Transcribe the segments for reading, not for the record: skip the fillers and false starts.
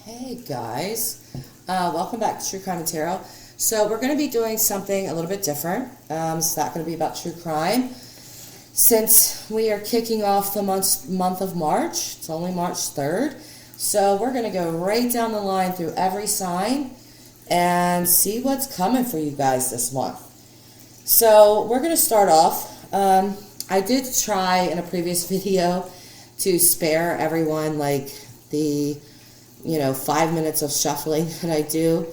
Hey guys, welcome back to True Crime and Tarot. So we're going to be doing something a little bit different. It's not going to be about true crime. Since we are kicking off the month of March, it's only March 3rd. So we're going to go right down the line through every sign and see what's coming for you guys this month. So we're going to start off. I did try in a previous video to spare everyone like the 5 minutes of shuffling that I do,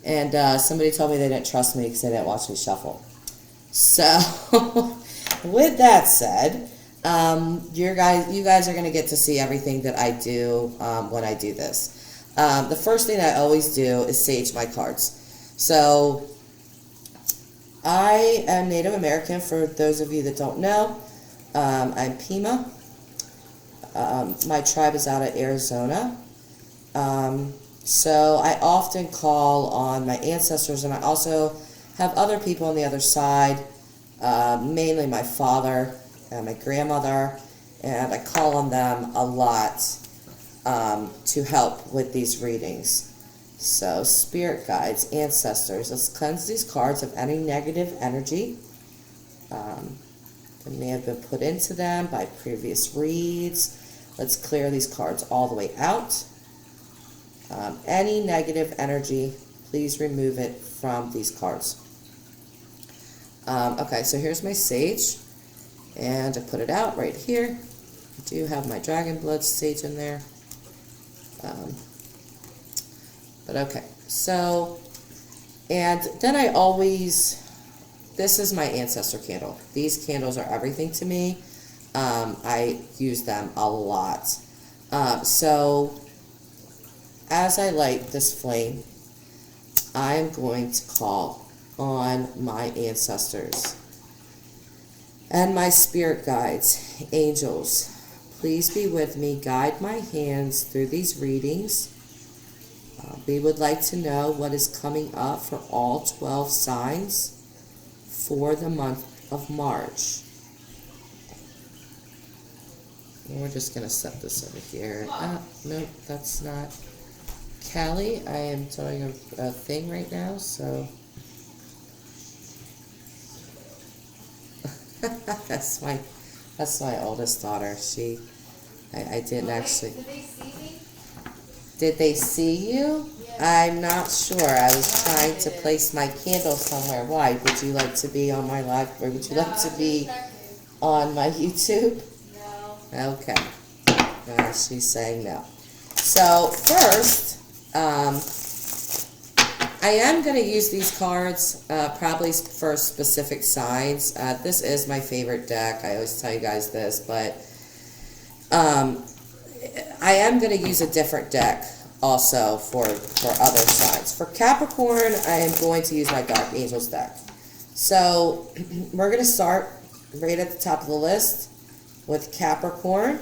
and somebody told me they didn't trust me because they didn't watch me shuffle. So with that said, you guys are going to get to see everything that I do when I do this. The first thing I always do is sage my cards. So I am Native American, for those of you that don't know. I'm Pima. My tribe is out of Arizona. So I often call on my ancestors, and I also have other people on the other side, mainly my father and my grandmother, and I call on them a lot to help with these readings. So spirit guides, ancestors, let's cleanse these cards of any negative energy that may have been put into them by previous reads. Let's clear these cards all the way out. Any negative energy, please remove it from these cards. Okay, so here's my sage, and I put it out right here. I do have my dragon blood sage in there. But okay, so, and then I always, this is my ancestor candle. These candles are everything to me. I use them a lot. So as I light this flame, I am going to call on my ancestors and my spirit guides, angels. Please be with me, guide my hands through these readings. We would like to know what is coming up for all 12 signs for the month of March. And we're just going to set this over here. Nope, that's not. Callie, I am doing a thing right now, so that's my oldest daughter. I didn't actually. Did they see me? Did they see you? Yeah. I'm not sure. I was trying to place my candle somewhere. Why? Would you like to be on my live, or would you like to be on my YouTube? No. Okay. She's saying no. So first, I am going to use these cards probably for specific signs. This is my favorite deck. I always tell you guys this, but I am going to use a different deck also for other signs. For Capricorn, I am going to use my Dark Angels deck. So we're going to start right at the top of the list with Capricorn.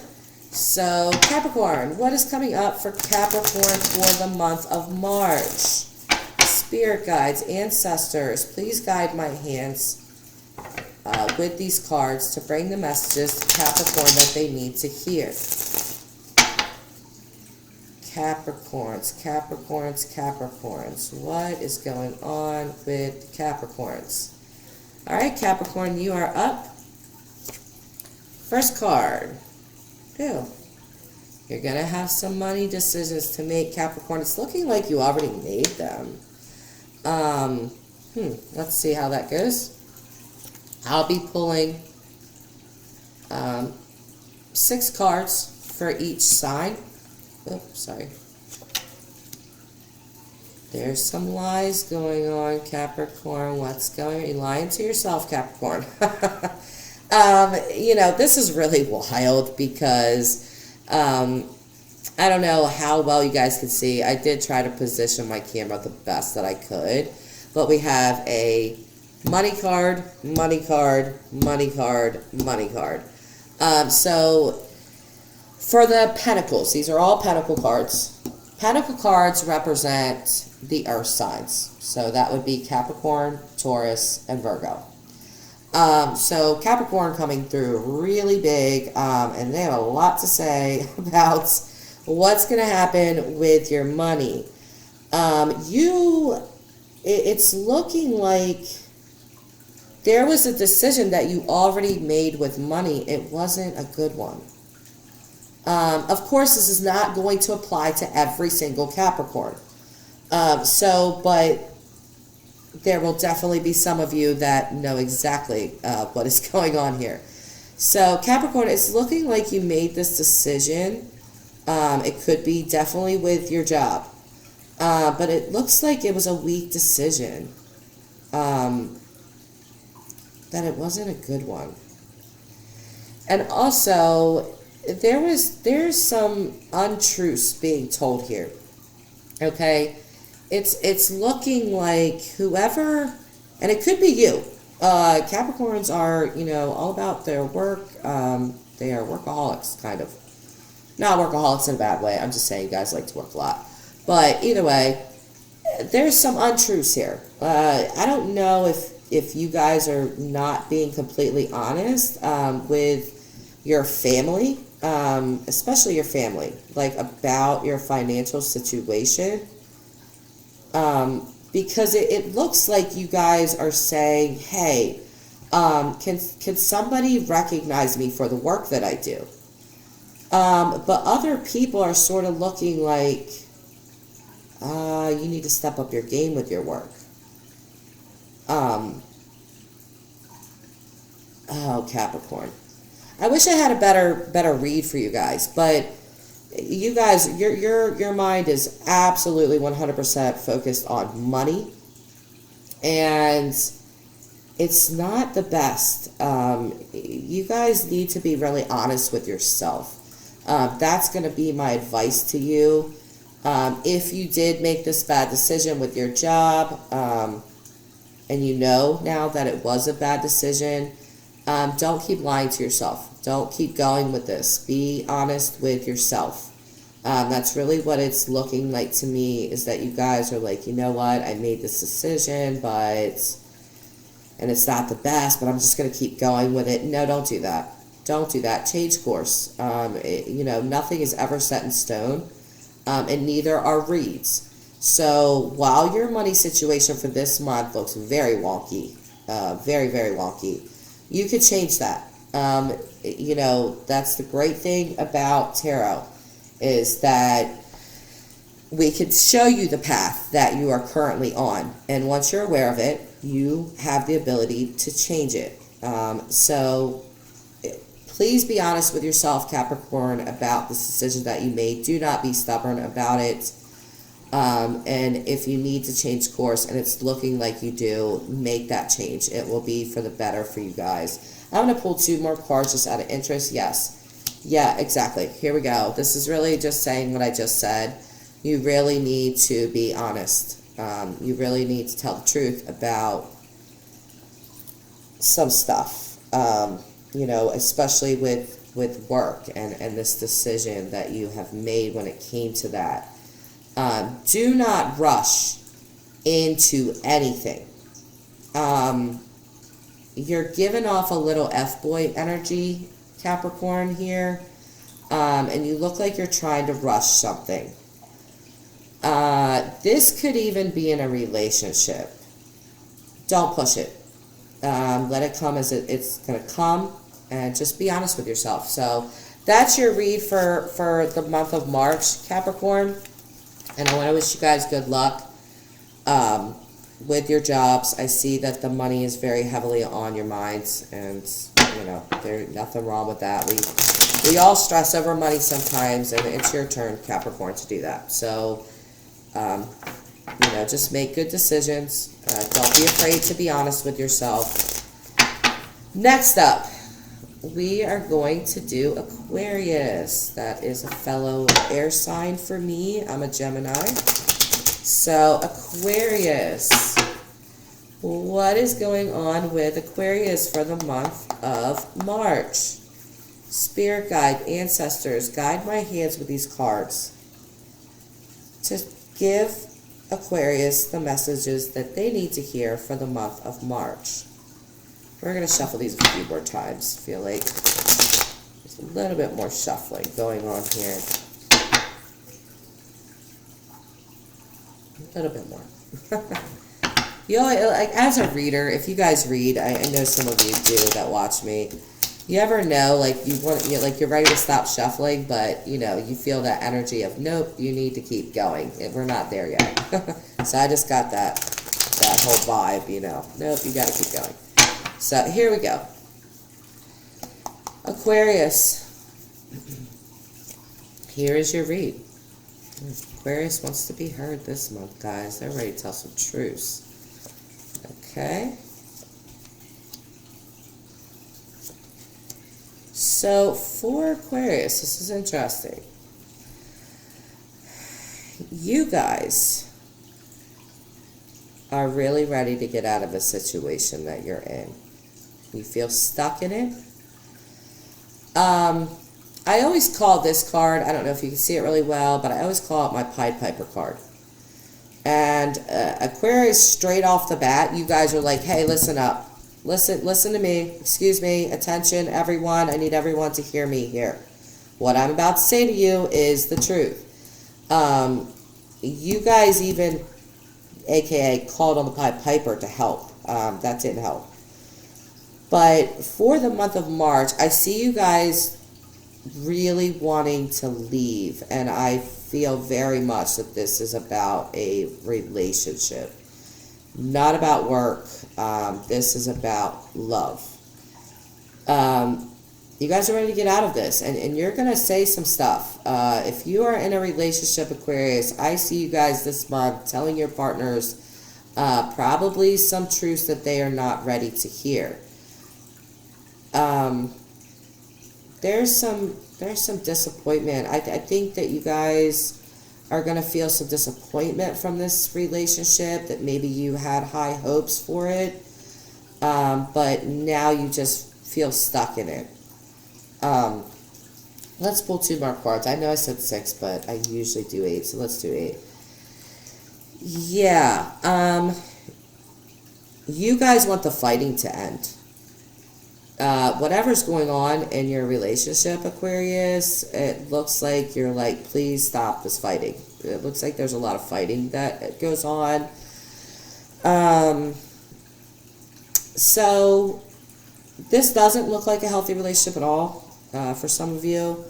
So Capricorn, what is coming up for Capricorn for the month of March? Spirit guides, ancestors, please guide my hands with these cards to bring the messages to Capricorn that they need to hear. Capricorns, Capricorns, Capricorns. What is going on with Capricorns? All right, Capricorn, you are up. First card. You're going to have some money decisions to make, Capricorn. It's looking like you already made them. Let's see how that goes. I'll be pulling 6 cards for each sign. Oops, sorry. There's some lies going on, Capricorn. What's going on? You're lying to yourself, Capricorn. This is really wild because I don't know how well you guys can see. I did try to position my camera the best that I could, but we have a money card, money card, money card, money card. So for the pentacles, these are all pentacle cards. Pentacle cards represent the earth signs. So that would be Capricorn, Taurus, and Virgo. So Capricorn coming through really big, and they have a lot to say about What's going to happen with your money? It's looking like there was a decision that you already made with money. It wasn't a good one. Of course, this is not going to apply to every single Capricorn. But there will definitely be some of you that know exactly what is going on here. So Capricorn, it's looking like you made this decision. It could be definitely with your job. But it looks like it was a weak decision. That it wasn't a good one. And also, there's some untruths being told here. Okay? It's looking like whoever, and it could be you. Capricorns are, all about their work. They are workaholics, kind of. Not workaholics in a bad way. I'm just saying you guys like to work a lot. But either way, there's some untruths here. I don't know if you guys are not being completely honest with your family, especially your family, like about your financial situation. Because it looks like you guys are saying, hey, can somebody recognize me for the work that I do? But other people are sort of looking like, you need to step up your game with your work. Oh, Capricorn. I wish I had a better read for you guys, but you guys, your mind is absolutely 100% focused on money, and it's not the best. You guys need to be really honest with yourself. That's going to be my advice to you. If you did make this bad decision with your job, and you know now that it was a bad decision, don't keep lying to yourself. Don't keep going with this. Be honest with yourself. That's really what it's looking like to me, is that you guys are like, you know what, I made this decision, and it's not the best, but I'm just going to keep going with it. No, don't do that. Don't do that. Change course. Nothing is ever set in stone, and neither are reads. So while your money situation for this month looks very wonky, very, very wonky, you could change that. That's the great thing about tarot, is that we could show you the path that you are currently on. And once you're aware of it, you have the ability to change it. So please be honest with yourself, Capricorn, about this decision that you made. Do not be stubborn about it. And if you need to change course and it's looking like you do, make that change. It will be for the better for you guys. I'm going to pull 2 more cards just out of interest. Yes. Yeah, exactly. Here we go. This is really just saying what I just said. You really need to be honest. You really need to tell the truth about some stuff, especially with work and this decision that you have made when it came to that. Do not rush into anything. You're giving off a little F-boy energy, Capricorn, here. And you look like you're trying to rush something. This could even be in a relationship. Don't push it. Let it come as it's going to come. And just be honest with yourself. So that's your read for the month of March, Capricorn. And I want to wish you guys good luck with your jobs. I see that the money is very heavily on your minds, and there's nothing wrong with that. We all stress over money sometimes, and it's your turn, Capricorn, to do that. So, just make good decisions. Don't be afraid to be honest with yourself. Next up, we are going to do Aquarius. That is a fellow air sign for me. I'm a Gemini. So Aquarius, what is going on with Aquarius for the month of March? Spirit guide, ancestors, guide my hands with these cards to give Aquarius the messages that they need to hear for the month of March. We're going to shuffle these a few more times. I feel like there's a little bit more shuffling going on here. A little bit more. You know, like as a reader, if you guys read, I know some of you do that watch me. You ever know, like like you're ready to stop shuffling, but you know you feel that energy of nope, you need to keep going. We're not there yet. So I just got that whole vibe, you know. Nope, you got to keep going. So here we go. Aquarius. Here is your read. Aquarius wants to be heard this month, guys. They're ready to tell some truths. Okay. So for Aquarius, this is interesting. You guys are really ready to get out of a situation that you're in. You feel stuck in it. I always call this card, I don't know if you can see it really well, but I always call it my Pied Piper card. And Aquarius, straight off the bat, you guys are like, hey, listen up. Listen to me. Excuse me. Attention, everyone. I need everyone to hear me here. What I'm about to say to you is the truth. You guys even, aka, called on the Pied Piper to help. That didn't help. But for the month of March, I see you guys really wanting to leave, and I feel very much that this is about a relationship, not about work. This is about love. You guys are ready to get out of this, and you're going to say some stuff. If you are in a relationship, Aquarius, I see you guys this month telling your partners probably some truths that they are not ready to hear. There's some disappointment. I think that you guys are going to feel some disappointment from this relationship, that maybe you had high hopes for it, but now you just feel stuck in it. Let's pull 2 more cards. I know I said 6, but I usually do 8, so let's do 8. Yeah, you guys want the fighting to end. Whatever's going on in your relationship, Aquarius, it looks like you're like, please stop this fighting. It looks like there's a lot of fighting that goes on. So this doesn't look like a healthy relationship at all for some of you.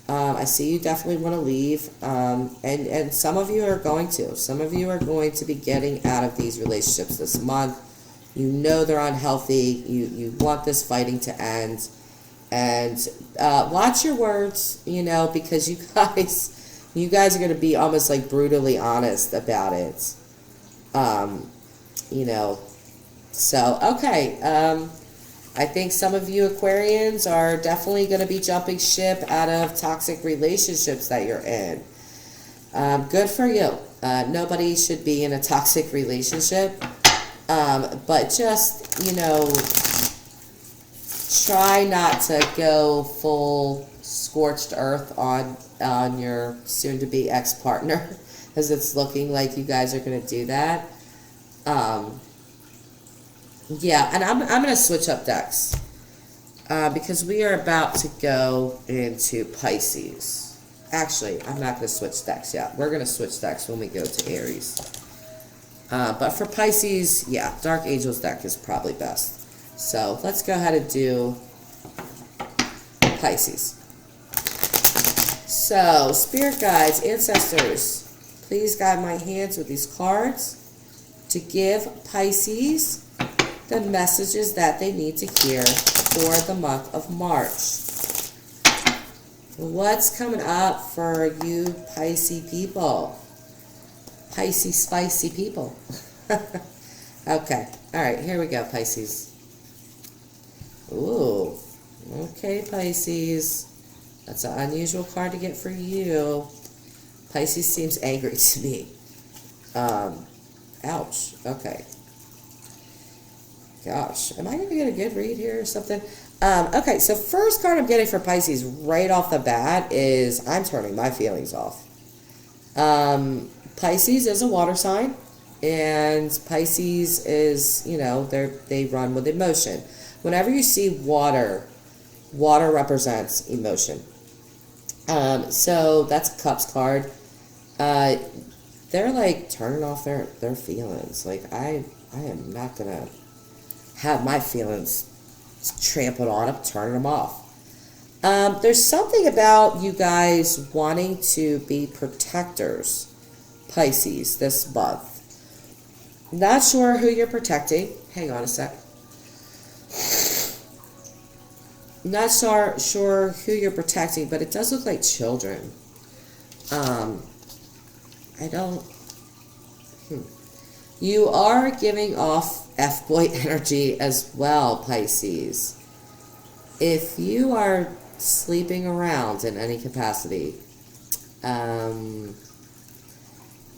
I see you definitely want to leave, and some of you are going to. Some of you are going to be getting out of these relationships this month. You know they're unhealthy. You want this fighting to end. And watch your words, you know, because you guys are going to be almost like brutally honest about it. You know, so, okay. I think some of you Aquarians are definitely going to be jumping ship out of toxic relationships that you're in. Good for you. Nobody should be in a toxic relationship. But just, you know, try not to go full scorched earth on your soon-to-be ex-partner, as it's looking like you guys are going to do that. Yeah, and I'm going to switch up decks because we are about to go into Pisces. Actually, I'm not going to switch decks yet. We're going to switch decks when we go to Aries. But for Pisces, yeah, Dark Angels deck is probably best. So let's go ahead and do Pisces. So, Spirit Guides, Ancestors, please guide my hands with these cards to give Pisces the messages that they need to hear for the month of March. What's coming up for you Pisces people? Pisces spicy people. Okay. All right. Here we go, Pisces. Ooh. Okay, Pisces. That's an unusual card to get for you. Pisces seems angry to me. Ouch. Okay. Gosh. Am I going to get a good read here or something? Okay. So first card I'm getting for Pisces right off the bat is I'm turning my feelings off. Pisces is a water sign, and Pisces is, you know, they run with emotion. Whenever you see water represents emotion. So that's a Cups card. they're like turning off their feelings. Like, I am not going to have my feelings trampled on. I'm turning them off. There's something about you guys wanting to be protectors, Pisces, this month. Not sure who you're protecting. Hang on a sec. Not sure who you're protecting, but it does look like children. I don't... You are giving off F-boy energy as well, Pisces. If you are sleeping around in any capacity,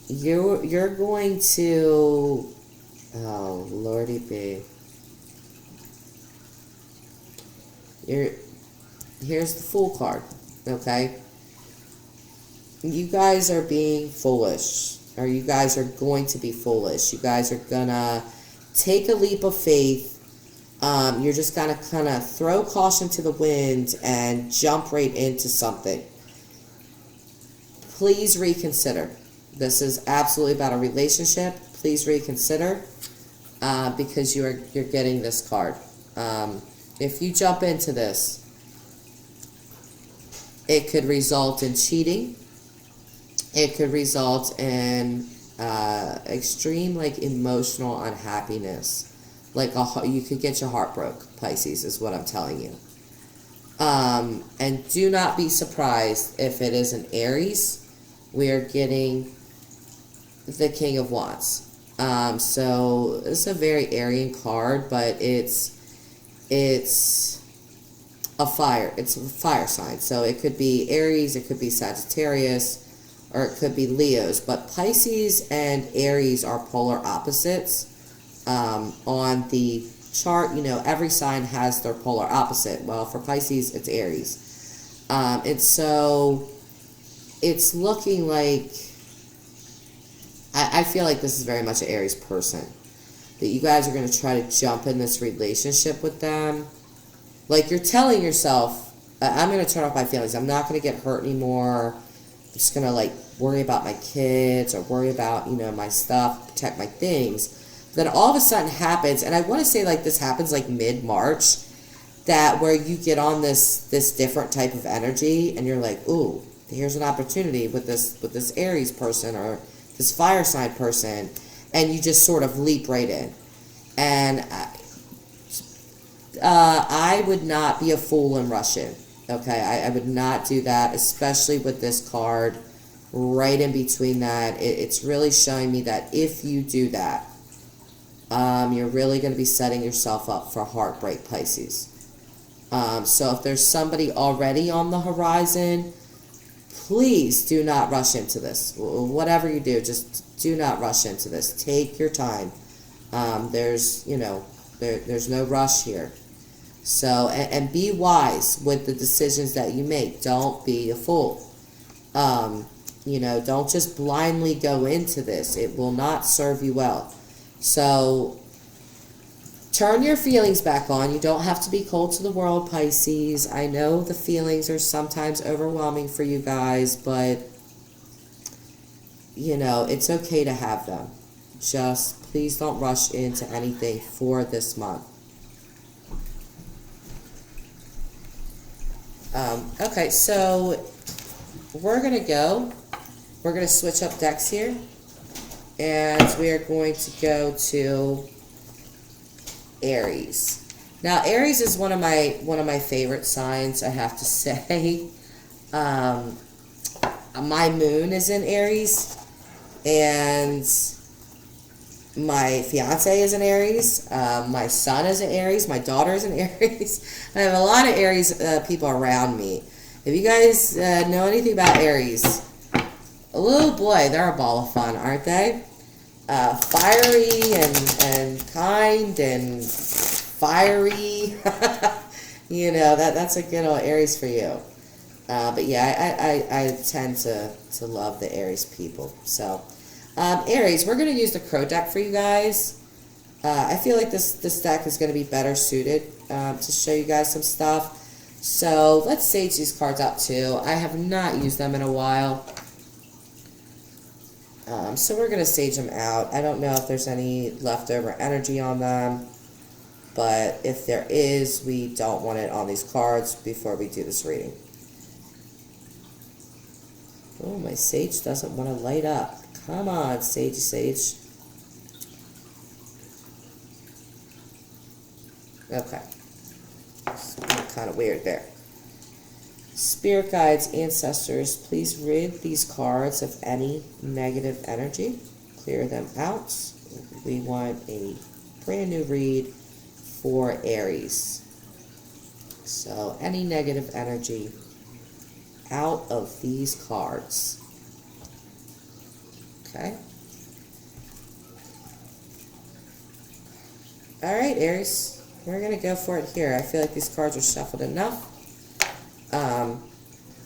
you're going to... Oh, Lordy B. Here's the Fool card, okay? You guys are being foolish, or you guys are going to be foolish. You guys are gonna take a leap of faith. You're just gonna kind of throw caution to the wind and jump right into something. Please reconsider. This is absolutely about a relationship. Please reconsider, because you're getting this card. If you jump into this, it could result in cheating. It could result in extreme, like, emotional unhappiness. Like, you could get your heart broke, Pisces, is what I'm telling you. And do not be surprised if it is an Aries. We are getting the King of Wands. So it's a very Aryan card, but it's a fire. It's a fire sign. So it could be Aries, it could be Sagittarius, or it could be Leos. But Pisces and Aries are polar opposites. On the chart, you know, every sign has their polar opposite. Well, for Pisces, it's Aries. And so it's looking like, I feel like this is very much an Aries person. That you guys are going to try to jump in this relationship with them. Like, you're telling yourself, I'm going to turn off my feelings. I'm not going to get hurt anymore. I'm just going to, like, worry about my kids or worry about, you know, my stuff, protect my things. Then all of a sudden happens, and I want to say, like, this happens, like, mid-March, that where you get on this different type of energy, and you're like, ooh, here's an opportunity with this Aries person or this fire sign person, and you just sort of leap right in. And I would not be a fool and rush in. Okay, I would not do that, especially with this card right in between that. It's really showing me that if you do that, you're really going to be setting yourself up for heartbreak, Pisces. So if there's somebody already on the horizon, please do not rush into this. Whatever you do, just do not rush into this. Take your time. There's no rush here. So, and be wise with the decisions that you make. Don't be a fool. Don't just blindly go into this. It will not serve you well. So, turn your feelings back on. You don't have to be cold to the world, Pisces. I know the feelings are sometimes overwhelming for you guys, but, it's okay to have them. Just please don't rush into anything for this month. Okay, so we're going to switch up decks here, and we are going to go to Aries. Now, Aries is one of my favorite signs, I have to say. My moon is in Aries, and my fiance is in Aries. My son is in Aries. My daughter is in Aries. I have a lot of Aries people around me. If you guys know anything about Aries, oh boy, they're a ball of fun, aren't they? Fiery and kind and fiery. That's a good old Aries for you. But yeah, I tend to love the Aries people. So, Aries, we're going to use the Crow deck for you guys. I feel like this deck is going to be better suited to show you guys some stuff. So, let's sage these cards out too. I have not used them in a while. So we're going to sage them out. I don't know if there's any leftover energy on them, but if there is, we don't want it on these cards before we do this reading. Oh, my sage doesn't want to light up. Come on, sage. Okay. Kind of weird there. Spirit guides, ancestors, please rid these cards of any negative energy. Clear them out. We want a brand new read for Aries. So any negative energy out of these cards. Okay. All right, Aries. We're going to go for it here. I feel like these cards are shuffled enough.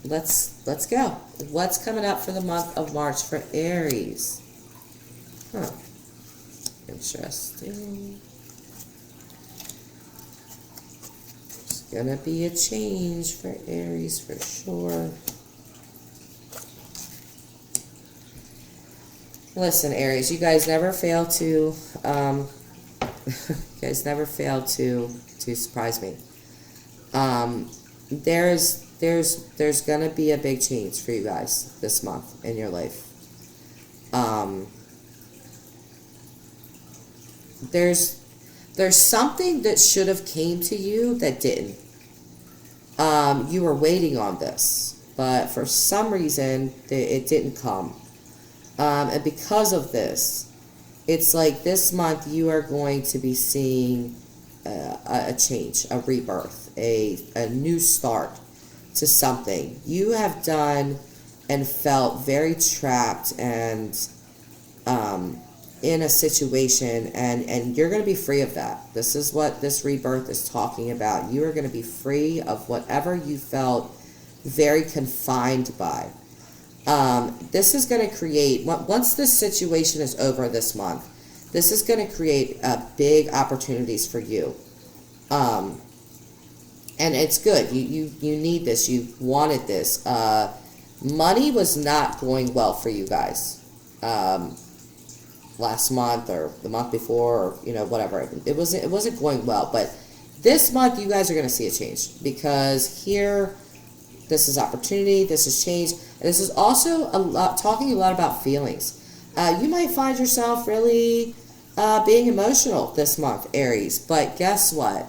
Let's go. What's coming up for the month of March for Aries? Huh. Interesting. There's going to be a change for Aries for sure. Listen, Aries, you guys never fail to surprise me. There's gonna be a big change for you guys this month in your life. There's something that should have came to you that didn't. You were waiting on this, but for some reason it didn't come. And because of this, it's like this month you are going to be seeing a change, a rebirth, a new start to something. You have done and felt very trapped and in a situation, and you're going to be free of that. This is what this rebirth is talking about. You are going to be free of whatever you felt very confined by. This is going to create, once this situation is over this month, this is going to create big opportunities for you. And it's good. You need this. You wanted this. Money was not going well for you guys last month or the month before, or whatever. It wasn't going well. But this month you guys are going to see a change, because here, this is opportunity. This is change. And this is also talking a lot about feelings. You might find yourself really being emotional this month, Aries. But guess what?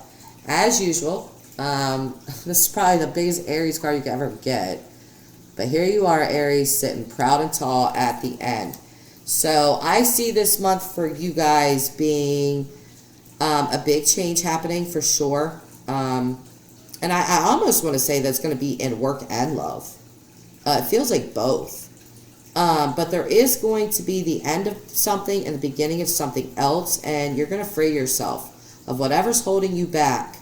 As usual, this is probably the biggest Aries card you could ever get. But here you are, Aries, sitting proud and tall at the end. So I see this month for you guys being a big change happening for sure. And I almost want to say that's going to be in work and love. It feels like both. But there is going to be the end of something and the beginning of something else, and you're going to free yourself of whatever's holding you back.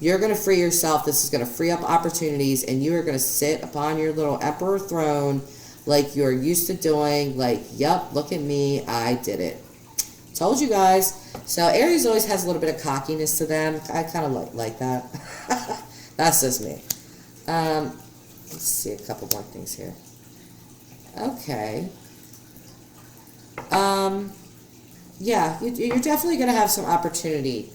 You're going to free yourself. This is going to free up opportunities, and you are going to sit upon your little emperor throne like you're used to doing. Like, yep, look at me. I did it. Told you guys. So Aries always has a little bit of cockiness to them. I kind of like that. That's just me. Let's see a couple more things here. Okay. Yeah, you're definitely going to have some opportunity.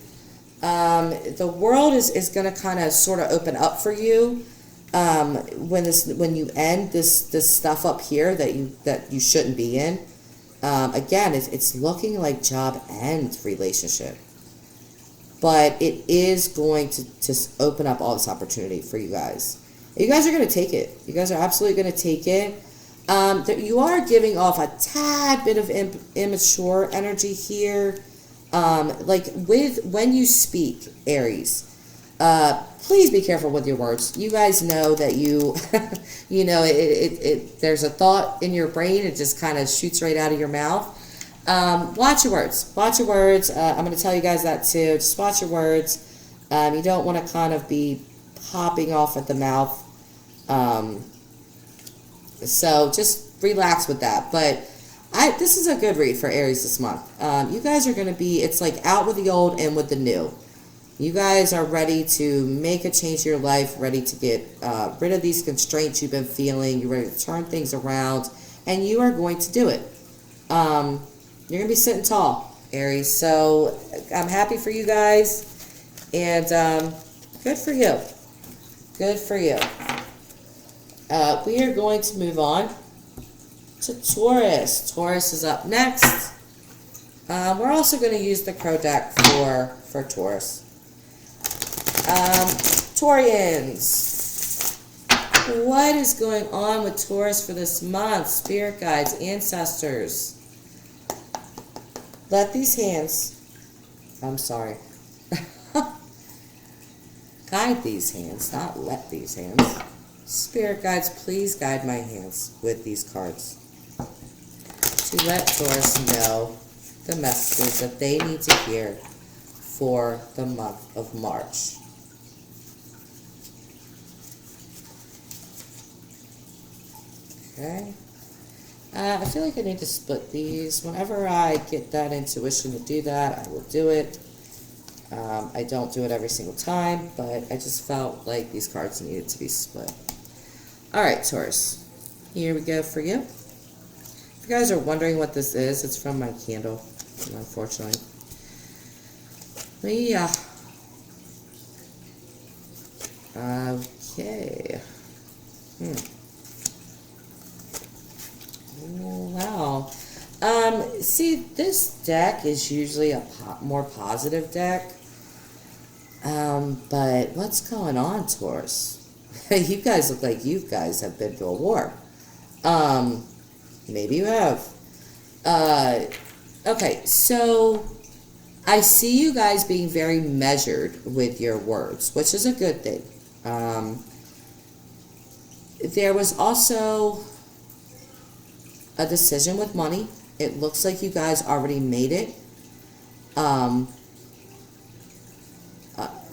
The world is going to kind of sort of open up for you when you end this stuff up here that you shouldn't be in. Again, it's looking like job and relationship. But it is going to open up all this opportunity for you guys. You guys are going to take it. You guys are absolutely going to take it. You are giving off a tad bit of immature energy here. Like when you speak, Aries, please be careful with your words. You guys know that there's a thought in your brain. It just kind of shoots right out of your mouth. Watch your words. Watch your words. I'm going to tell you guys that too. Just watch your words. You don't want to kind of be popping off at the mouth. So just relax with that. But this is a good read for Aries this month. You guys are going to be, it's like out with the old and with the new. You guys are ready to make a change in your life, ready to get rid of these constraints you've been feeling. You're ready to turn things around, and you are going to do it. You're going to be sitting tall, Aries. So I'm happy for you guys. And good for you. Good for you. We are going to move on to Taurus. Taurus is up next. We're also going to use the Crow deck for Taurus. Taurians. What is going on with Taurus for this month? Spirit guides, ancestors. Let these hands, I'm sorry. Guide these hands, not let these hands. Spirit guides, please guide my hands with these cards to let Taurus know the messages that they need to hear for the month of March. Okay. I feel like I need to split these. Whenever I get that intuition to do that, I will do it. I don't do it every single time, but I just felt like these cards needed to be split. Alright, Taurus. Here we go for you. If you guys are wondering what this is, it's from my candle, unfortunately. But yeah. Okay. Wow. See, this deck is usually a more positive deck. But what's going on, Taurus? You guys look like you guys have been through a war. Maybe you have. Okay, so I see you guys being very measured with your words, which is a good thing. There was also a decision with money. It looks like you guys already made it.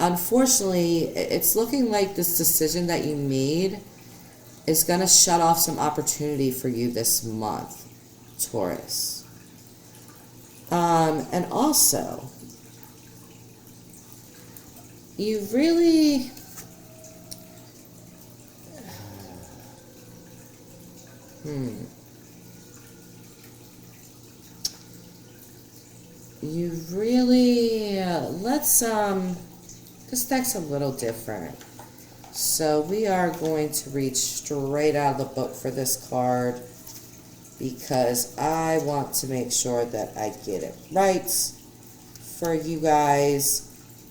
Unfortunately, it's looking like this decision that you made is going to shut off some opportunity for you this month, Taurus. And also, you really... You really... this deck's a little different. So we are going to reach straight out of the book for this card because I want to make sure that I get it right. For you guys,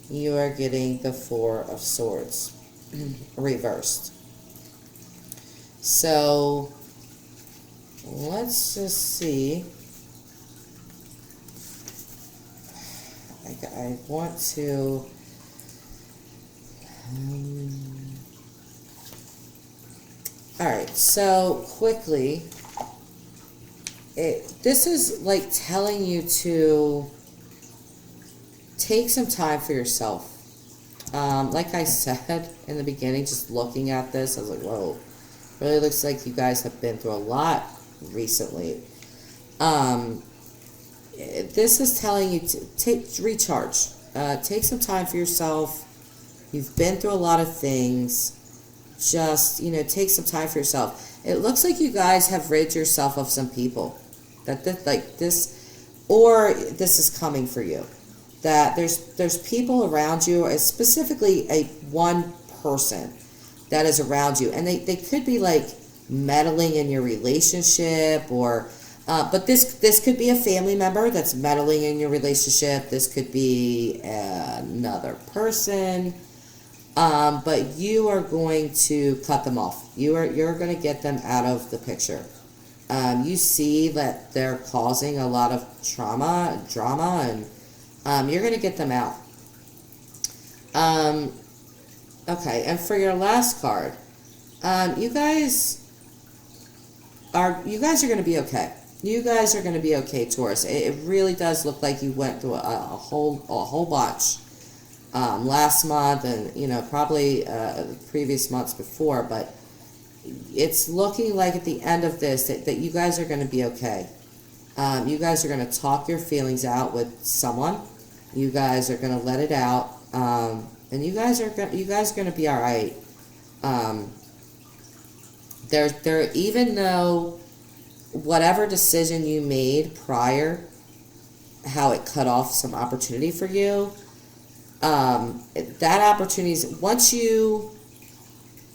you are getting the Four of Swords reversed. So let's just see. I want to... Alright, so quickly, this is like telling you to take some time for yourself. Like I said in the beginning, just looking at this, I was like, whoa, really looks like you guys have been through a lot recently. This is telling you to recharge. Take some time for yourself. You've been through a lot of things. Just, take some time for yourself. It looks like you guys have rid yourself of some people. That this is coming for you. That there's people around you, specifically one person that is around you. And they could be like meddling in your relationship or... but this could be a family member that's meddling in your relationship. This could be another person. But you are going to cut them off. You're going to get them out of the picture. You see that they're causing a lot of drama, and you're going to get them out. Okay, and for your last card, you guys are going to be okay. You guys are going to be okay, Taurus. It really does look like you went through a whole bunch last month and, probably previous months before, but it's looking like at the end of this that you guys are going to be okay. You guys are going to talk your feelings out with someone. You guys are going to let it out, and you guys are going to be all right. Even though whatever decision you made prior, how it cut off some opportunity for you, that opportunity is, once you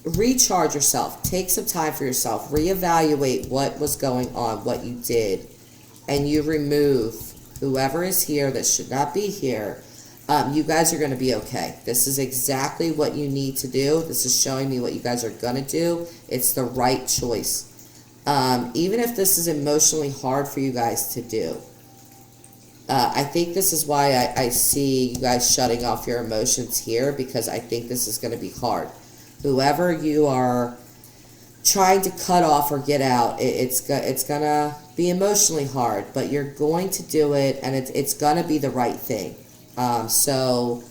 recharge yourself, take some time for yourself, reevaluate what was going on, what you did, and you remove whoever is here that should not be here, you guys are going to be okay. This is exactly what you need to do. This is showing me what you guys are going to do. It's the right choice. Even if this is emotionally hard for you guys to do. I think this is why I see you guys shutting off your emotions here, because I think this is going to be hard. Whoever you are trying to cut off or get out, it's going to be emotionally hard, but you're going to do it, and it's going to be the right thing. So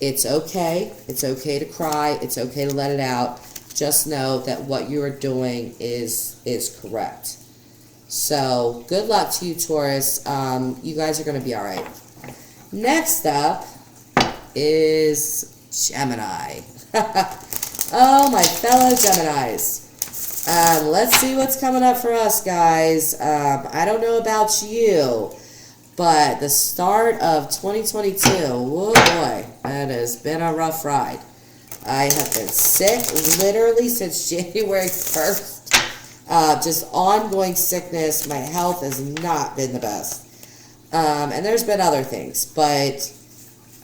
it's okay. It's okay to cry. It's okay to let it out. Just know that what you are doing is correct. So good luck to you, Taurus. You guys are going to be all right. Next up is Gemini. Oh, my fellow Geminis. Let's see what's coming up for us, guys. I don't know about you, but the start of 2022, oh boy, that has been a rough ride. I have been sick literally since January 1st. Just ongoing sickness. My health has not been the best. And there's been other things, but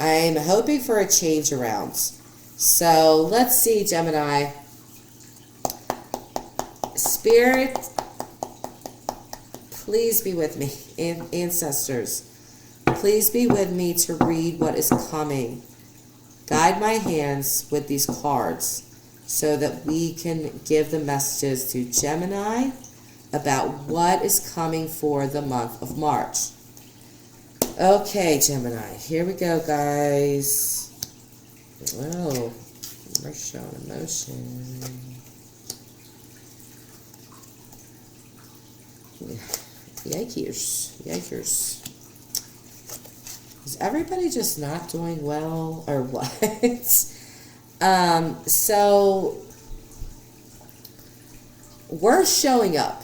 I'm hoping for a change around. So let's see, Gemini. Spirit, please be with me. Ancestors, please be with me to read what is coming. Guide my hands with these cards so that we can give the messages to Gemini about what is coming for the month of March. Okay, Gemini, here we go, guys. Oh, we're showing emotion. Yikers. Yikers. Is everybody just not doing well, or what? So we're showing up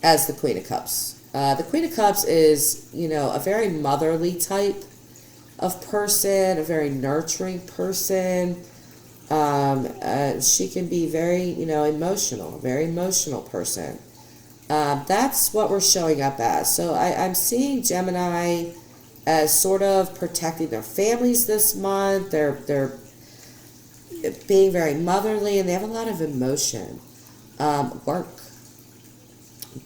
as the Queen of Cups. The Queen of Cups is, a very motherly type of person, a very nurturing person. She can be very, emotional, a very emotional person. That's what we're showing up as. So I'm seeing Gemini as sort of protecting their families this month. They're being very motherly, and they have a lot of emotion. Work.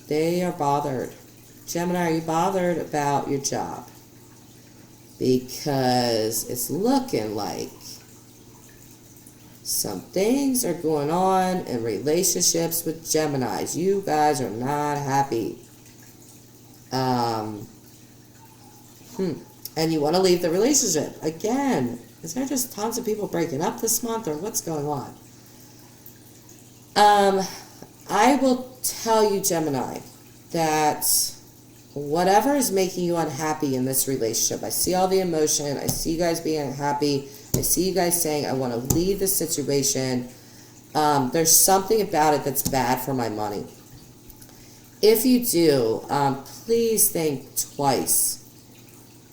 They are bothered. Gemini, are you bothered about your job? Because it's looking like some things are going on in relationships with Geminis. You guys are not happy. And you want to leave the relationship. Again, is there just tons of people breaking up this month, or what's going on? I will tell you, Gemini, that whatever is making you unhappy in this relationship, I see all the emotion, I see you guys being unhappy, I see you guys saying, I want to leave this situation. There's something about it that's bad for my money. If you do, please think twice.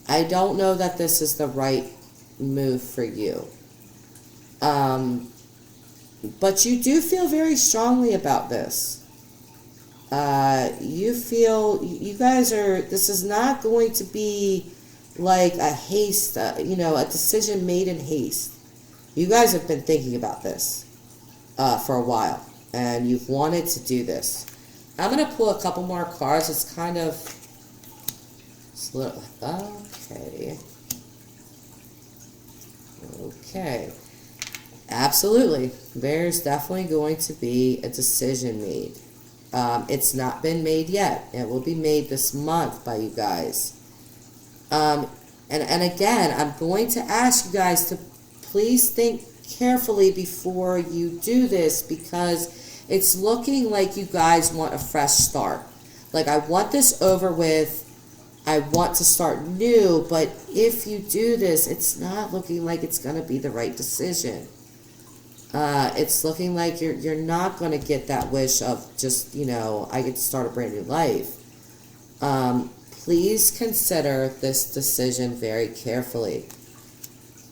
I don't know that this is the right move for you. But you do feel very strongly about this. You feel, you guys are, this is not going to be like a haste, a decision made in haste. You guys have been thinking about this for a while, and you've wanted to do this. I'm going to pull a couple more cards. It's kind of, okay. Okay. Absolutely. There's definitely going to be a decision made. It's not been made yet. It will be made this month by you guys. And again, I'm going to ask you guys to please think carefully before you do this, because it's looking like you guys want a fresh start. Like, I want this over with. I want to start new, but if you do this, it's not looking like it's going to be the right decision. It's looking like you're not going to get that wish of just, I get to start a brand new life. Please consider this decision very carefully.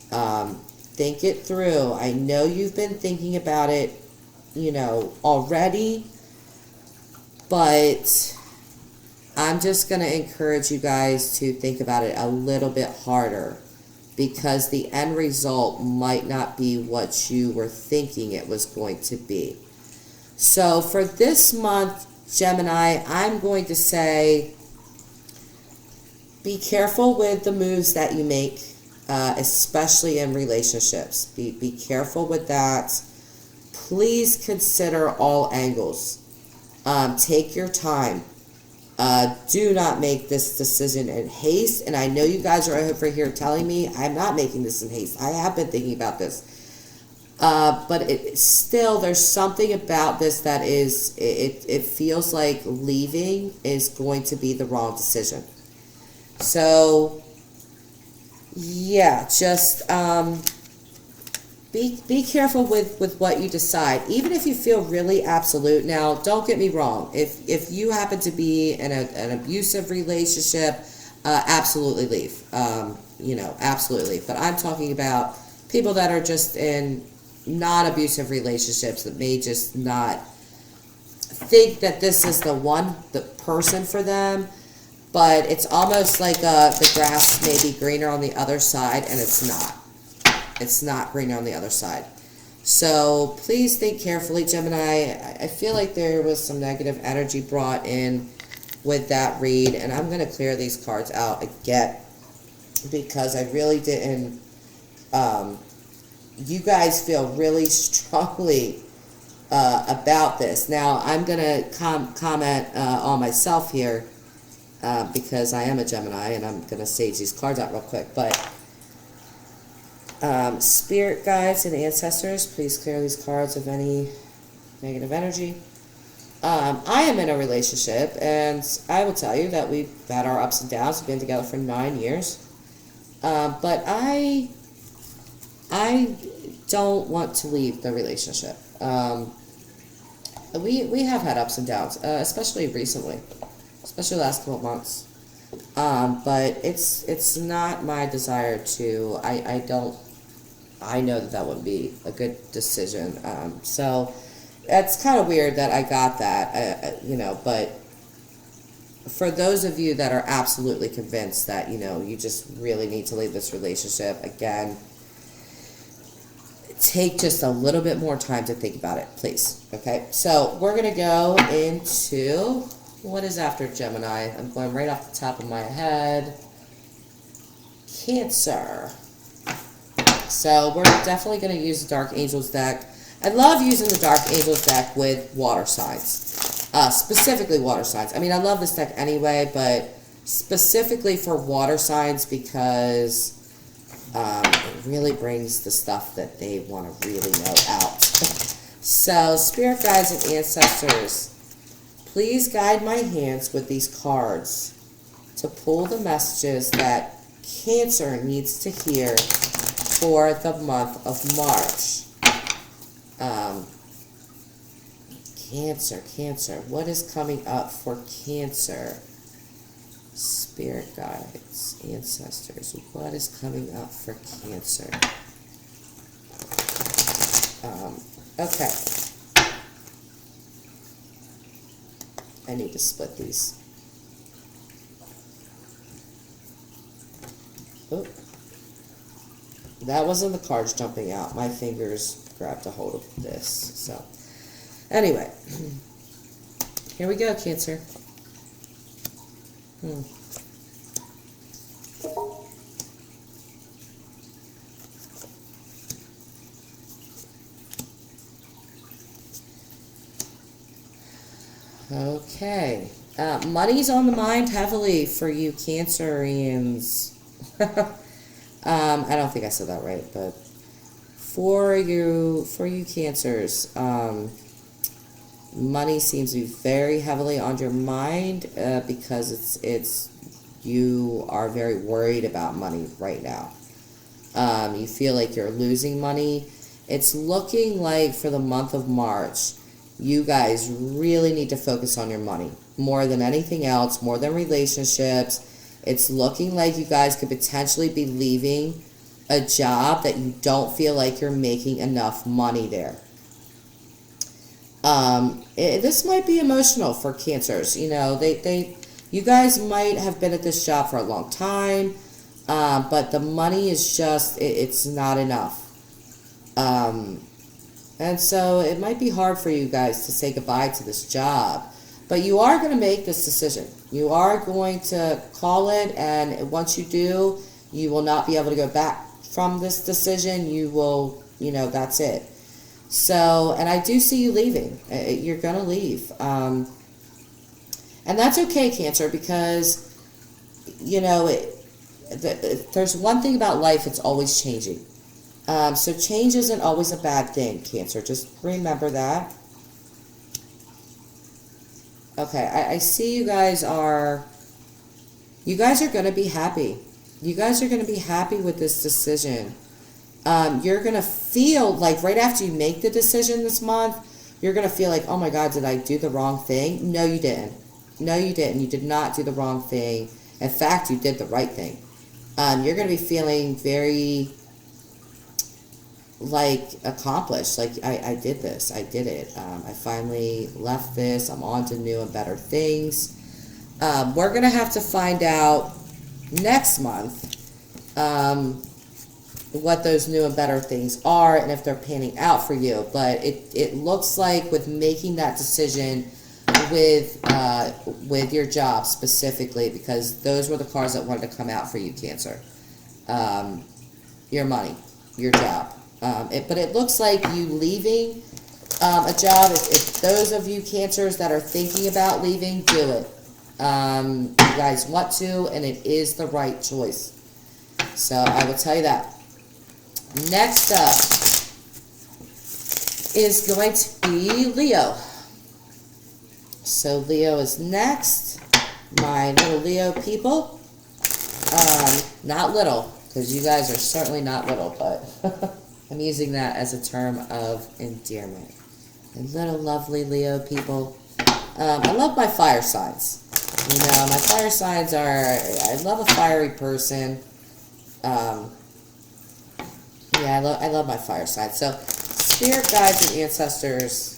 Think it through. I know you've been thinking about it, already, but I'm just going to encourage you guys to think about it a little bit harder, because the end result might not be what you were thinking it was going to be. So for this month, Gemini, I'm going to say be careful with the moves that you make, especially in relationships. Be careful with that. Please consider all angles. Take your time. Do not make this decision in haste. And I know you guys are over here telling me I'm not making this in haste. I have been thinking about this. But still, there's something about this that it feels like leaving is going to be the wrong decision. So, yeah, just be careful with what you decide, even if you feel really absolute. Now, don't get me wrong. If you happen to be in an abusive relationship, absolutely leave. Absolutely leave. But I'm talking about people that are just in non-abusive relationships that may just not think that this is the person for them. But it's almost like the grass may be greener on the other side, and it's not. It's not greener on the other side. So please think carefully, Gemini. I feel like there was some negative energy brought in with that read, and I'm going to clear these cards out again because I really didn't. You guys feel really strongly about this. Now, I'm going to comment on myself here because I am a Gemini, and I'm going to sage these cards out real quick. But spirit guides and ancestors, please clear these cards of any negative energy. I am in a relationship, and I will tell you that we've had our ups and downs. We've been together for 9 years. But I don't want to leave the relationship. We have had ups and downs, especially recently, especially the last couple of months. But it's not my desire to. I know that wouldn't be a good decision. So it's kind of weird that I got that, but for those of you that are absolutely convinced that, you just really need to leave this relationship, again, take just a little bit more time to think about it, please. Okay, so we're going to go into what is after Gemini. I'm going right off the top of my head. Cancer. So we're definitely going to use the Dark Angels deck. I love using the Dark Angels deck with water signs, specifically water signs. I mean, I love this deck anyway, but specifically for water signs because it really brings the stuff that they want to really know out. So, spirit guides and ancestors, please guide my hands with these cards to pull the messages that Cancer needs to hear for the month of March. Cancer. What is coming up for Cancer? Spirit guides, ancestors. What is coming up for Cancer? Okay. I need to split these. Oh. That wasn't the cards jumping out. My fingers grabbed a hold of this. So, anyway. Here we go, Cancer. Okay. Money's on the mind heavily for you Cancerians. I don't think I said that right, but for you Cancers, money seems to be very heavily on your mind because it's you are very worried about money right now. You feel like you're losing money, It's looking like for the month of March, you guys really need to focus on your money more than anything else, more than relationships. It's looking like you guys could potentially be leaving a job that you don't feel like you're making enough money there. This might be emotional for Cancers. You know, you guys might have been at this job for a long time, but the money is just, it's not enough. And so it might be hard for you guys to say goodbye to this job, but you are going to make this decision. You are going to call it, and once you do, you will not be able to go back from this decision. You will, you know, that's it. So, and I do see you leaving. You're going to leave. And that's okay, Cancer, because, you know, there's one thing about life, it's always changing. So change isn't always a bad thing, Cancer. Just remember that. Okay, I see you guys are going to be happy. You guys are going to be happy with this decision. You're going to feel like right after you make the decision this month, you're going to feel like, oh my God, did I do the wrong thing? No, you didn't. No, you didn't. You did not do the wrong thing. In fact, you did the right thing. You're going to be feeling very, like, accomplished. Like, I did this. I did it. I finally left this. I'm on to new and better things. We're going to have to find out next month what those new and better things are and if they're panning out for you. But it looks like with making that decision with your job specifically, because those were the cards that wanted to come out for you, Cancer. Your money, your job. But it looks like you leaving a job, if those of you Cancers that are thinking about leaving, do it. You guys want to, and it is the right choice. So I will tell you that. Next up is going to be Leo. So Leo is next. My little Leo people. Not little, because you guys are certainly not little, but I'm using that as a term of endearment. And little lovely Leo people. I love my fire signs. You know, my fire signs are, I love a fiery person. Yeah, I love my fire signs. So, spirit guides and ancestors,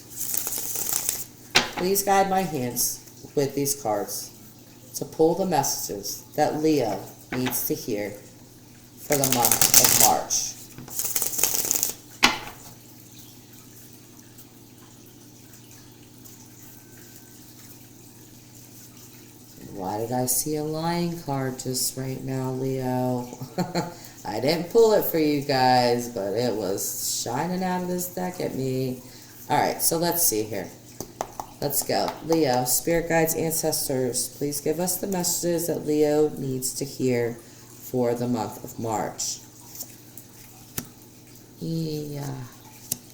please guide my hands with these cards to pull the messages that Leo needs to hear for the month of March. Why did I see a lying card just right now, Leo? I didn't pull it for you guys, but it was shining out of this deck at me. Alright, so let's see here. Let's go. Leo, spirit guides, ancestors, please give us the messages that Leo needs to hear for the month of March. Yeah.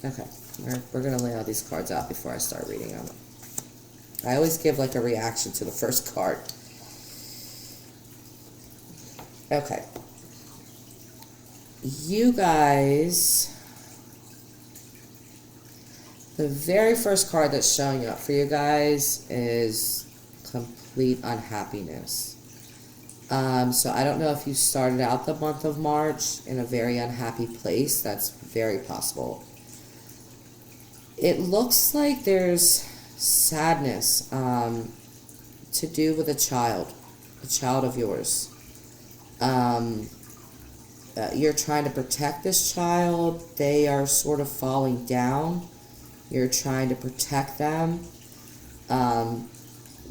Okay, we're going to lay all these cards out before I start reading them. I always give like a reaction to the first card. Okay. You guys, the very first card that's showing up for you guys is complete unhappiness. So I don't know if you started out the month of March in a very unhappy place. That's very possible. It looks like there's sadness to do with a child of yours. You're trying to protect this child. They are sort of falling down. You're trying to protect them.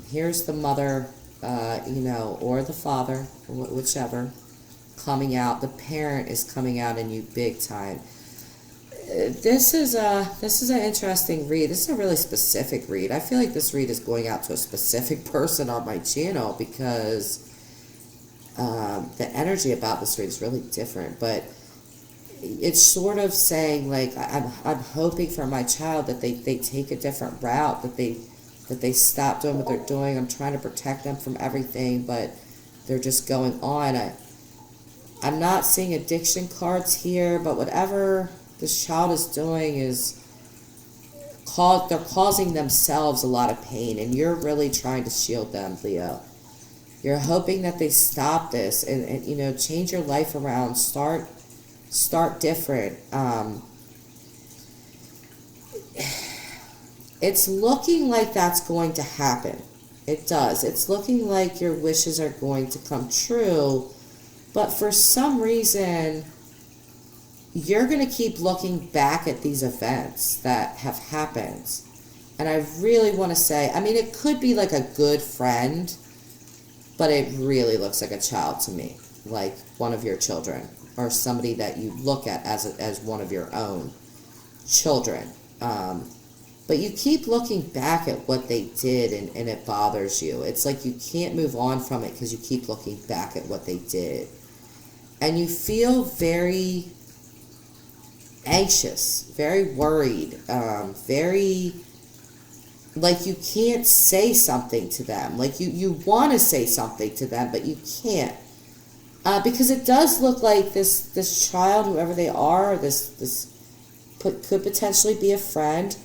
Here's the mother, you know, or the father, whichever, coming out. The parent is coming out in you big time. This is an interesting read. This is a really specific read. I feel like this read is going out to a specific person on my channel because the energy about this read is really different. But it's sort of saying like I'm hoping for my child that they take a different route, that they stop doing what they're doing. I'm trying to protect them from everything, but they're just going on. I'm not seeing addiction cards here, but whatever this child is doing is they're causing themselves a lot of pain, and you're really trying to shield them, Leo. You're hoping that they stop this and you know, change your life around, start different. It's looking like that's going to happen. It does. It's looking like your wishes are going to come true, but for some reason, you're going to keep looking back at these events that have happened. And I really want to say, I mean, it could be like a good friend, but it really looks like a child to me, like one of your children, or somebody that you look at as one of your own children. But you keep looking back at what they did, and it bothers you. It's like you can't move on from it because you keep looking back at what they did. And you feel very anxious, very worried, very like you can't say something to them. Like you want to say something to them, but you can't. Because it does look like this child, whoever they are, this could potentially be a friend.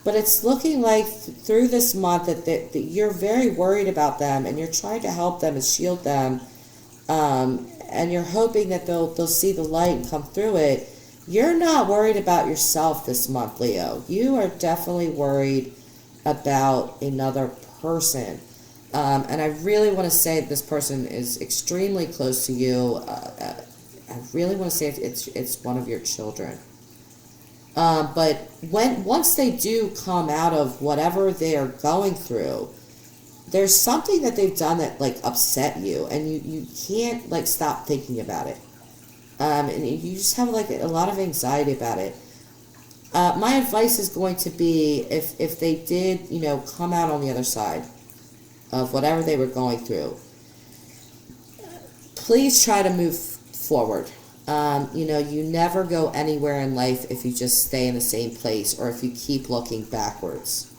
But it's looking like through this month that you're very worried about them, and you're trying to help them and shield them. And you're hoping that they'll see the light and come through it. You're not worried about yourself this month, Leo. You are definitely worried about another person. And I really want to say that this person is extremely close to you. I really want to say it's one of your children. But once they do come out of whatever they're going through, there's something that they've done that like upset you, and you can't like stop thinking about it. And you just have like a lot of anxiety about it. My advice is going to be, if they did, you know, come out on the other side of whatever they were going through, please try to move forward. You know, you never go anywhere in life if you just stay in the same place, or if you keep looking backwards.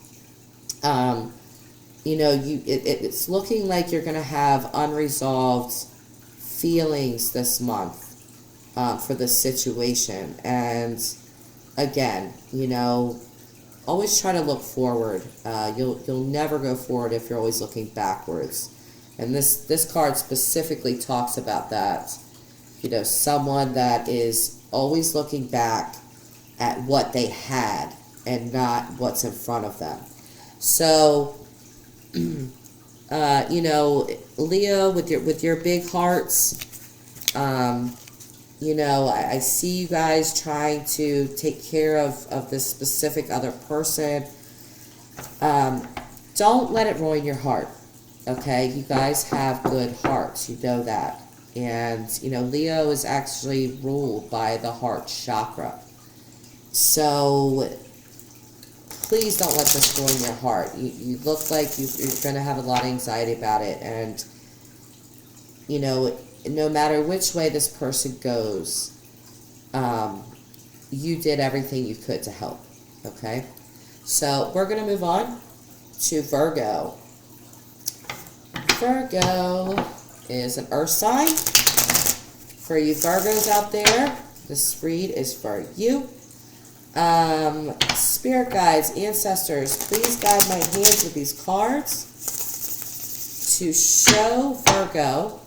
You know, it's looking like you're going to have unresolved feelings this month for this situation. And again, you know, always try to look forward. You'll never go forward if you're always looking backwards. And this card specifically talks about that. You know, someone that is always looking back at what they had and not what's in front of them. So, you know, Leo, with your big hearts, you know, I see you guys trying to take care of this specific other person. Don't let it ruin your heart, okay? You guys have good hearts, you know that. And, you know, Leo is actually ruled by the heart chakra. So, please don't let this ruin your heart. You look like you're going to have a lot of anxiety about it. And, you know, no matter which way this person goes, you did everything you could to help. Okay? So, we're going to move on to Virgo. Virgo is an earth sign. For you Virgos out there, this read is for you. Spirit guides, ancestors, please guide my hands with these cards to show Virgo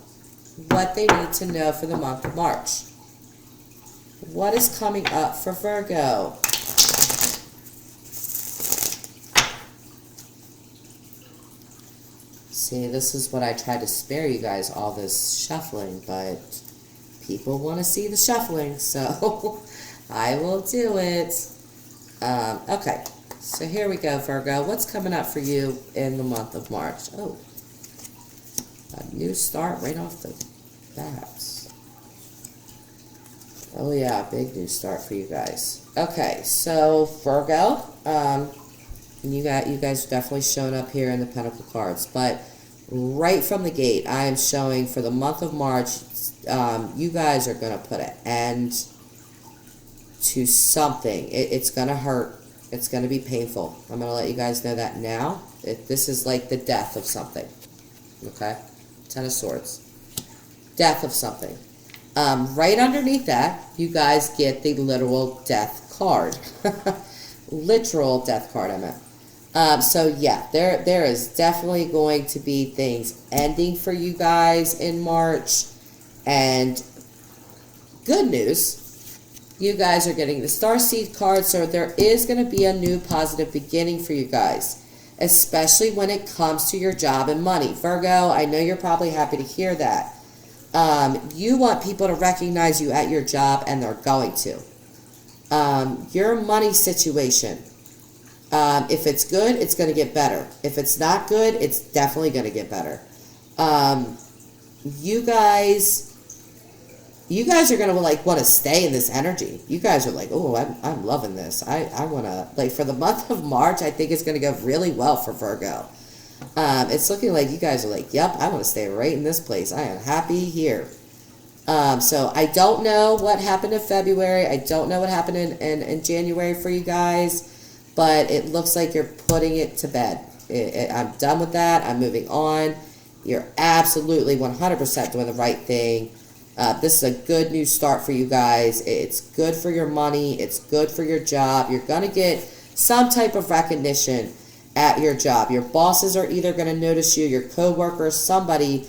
what they need to know for the month of March. What is coming up for Virgo? See, this is what I tried to spare you guys, all this shuffling, but people want to see the shuffling, so I will do it. Okay, so here we go, Virgo. What's coming up for you in the month of March? Oh, a new start right off the bat. Oh yeah, big new start for you guys. Okay, so Virgo, you guys are definitely showing up here in the Pentacle cards, but right from the gate, I am showing for the month of March, you guys are going to put an end to something. It's going to hurt. It's going to be painful. I'm going to let you guys know that now. This is like the death of something. Okay? Ten of Swords. Death of something. Right underneath that, you guys get the literal death card. Literal death card, I meant. So yeah, there is definitely going to be things ending for you guys in March. And good news, you guys are getting the Starseed card, so there is going to be a new positive beginning for you guys, especially when it comes to your job and money. Virgo, I know you're probably happy to hear that. You want people to recognize you at your job, and they're going to. Your money situation, if it's good, it's going to get better. If it's not good, it's definitely going to get better. You guys are going to want to stay in this energy. You guys are like, oh, I'm loving this. I want to, for the month of March, I think it's going to go really well for Virgo. It's looking like you guys are like, yep, I want to stay right in this place. I am happy here. So I don't know what happened in February. I don't know what happened in January for you guys, but it looks like you're putting it to bed. I'm done with that. I'm moving on. You're absolutely 100% doing the right thing. This is a good new start for you guys. It's good for your money. It's good for your job. You're going to get some type of recognition at your job. Your bosses are either going to notice you, your coworkers, somebody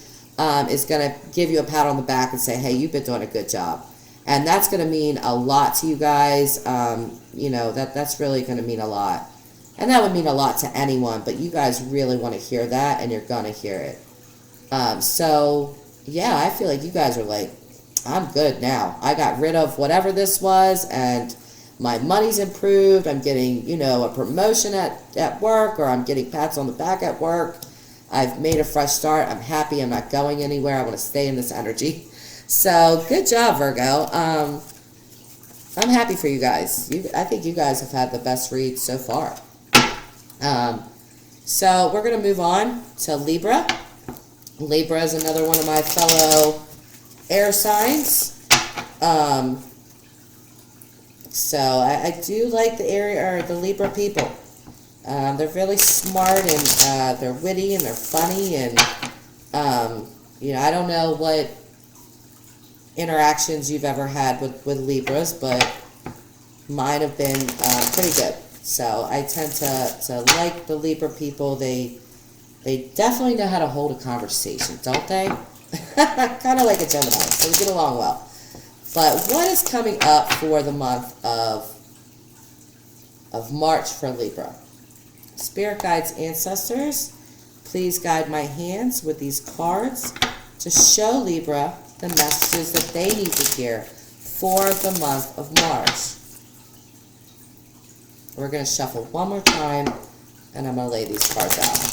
is going to give you a pat on the back and say, hey, you've been doing a good job. And that's going to mean a lot to you guys. That's really going to mean a lot. And that would mean a lot to anyone, but you guys really want to hear that, and you're going to hear it. So, yeah, I feel like you guys are like, I'm good now. I got rid of whatever this was, and my money's improved. I'm getting, a promotion at work, or I'm getting pats on the back at work. I've made a fresh start. I'm happy. I'm not going anywhere. I want to stay in this energy. So, good job, Virgo. I'm happy for you guys. I think you guys have had the best read so far. So, we're going to move on to Libra. Libra is another one of my fellow air signs. So, I do like the Libra people. They're really smart, and they're witty, and they're funny, and I don't know what interactions you've ever had with Libras, but mine have been pretty good. So I tend to like the Libra people. They definitely know how to hold a conversation, don't they? Kind of like a Gemini, so we get along well. But what is coming up for the month of March for Libra? Spirit guides, ancestors, please guide my hands with these cards to show Libra the messages that they need to hear for the month of March. We're going to shuffle one more time, and I'm going to lay these cards out.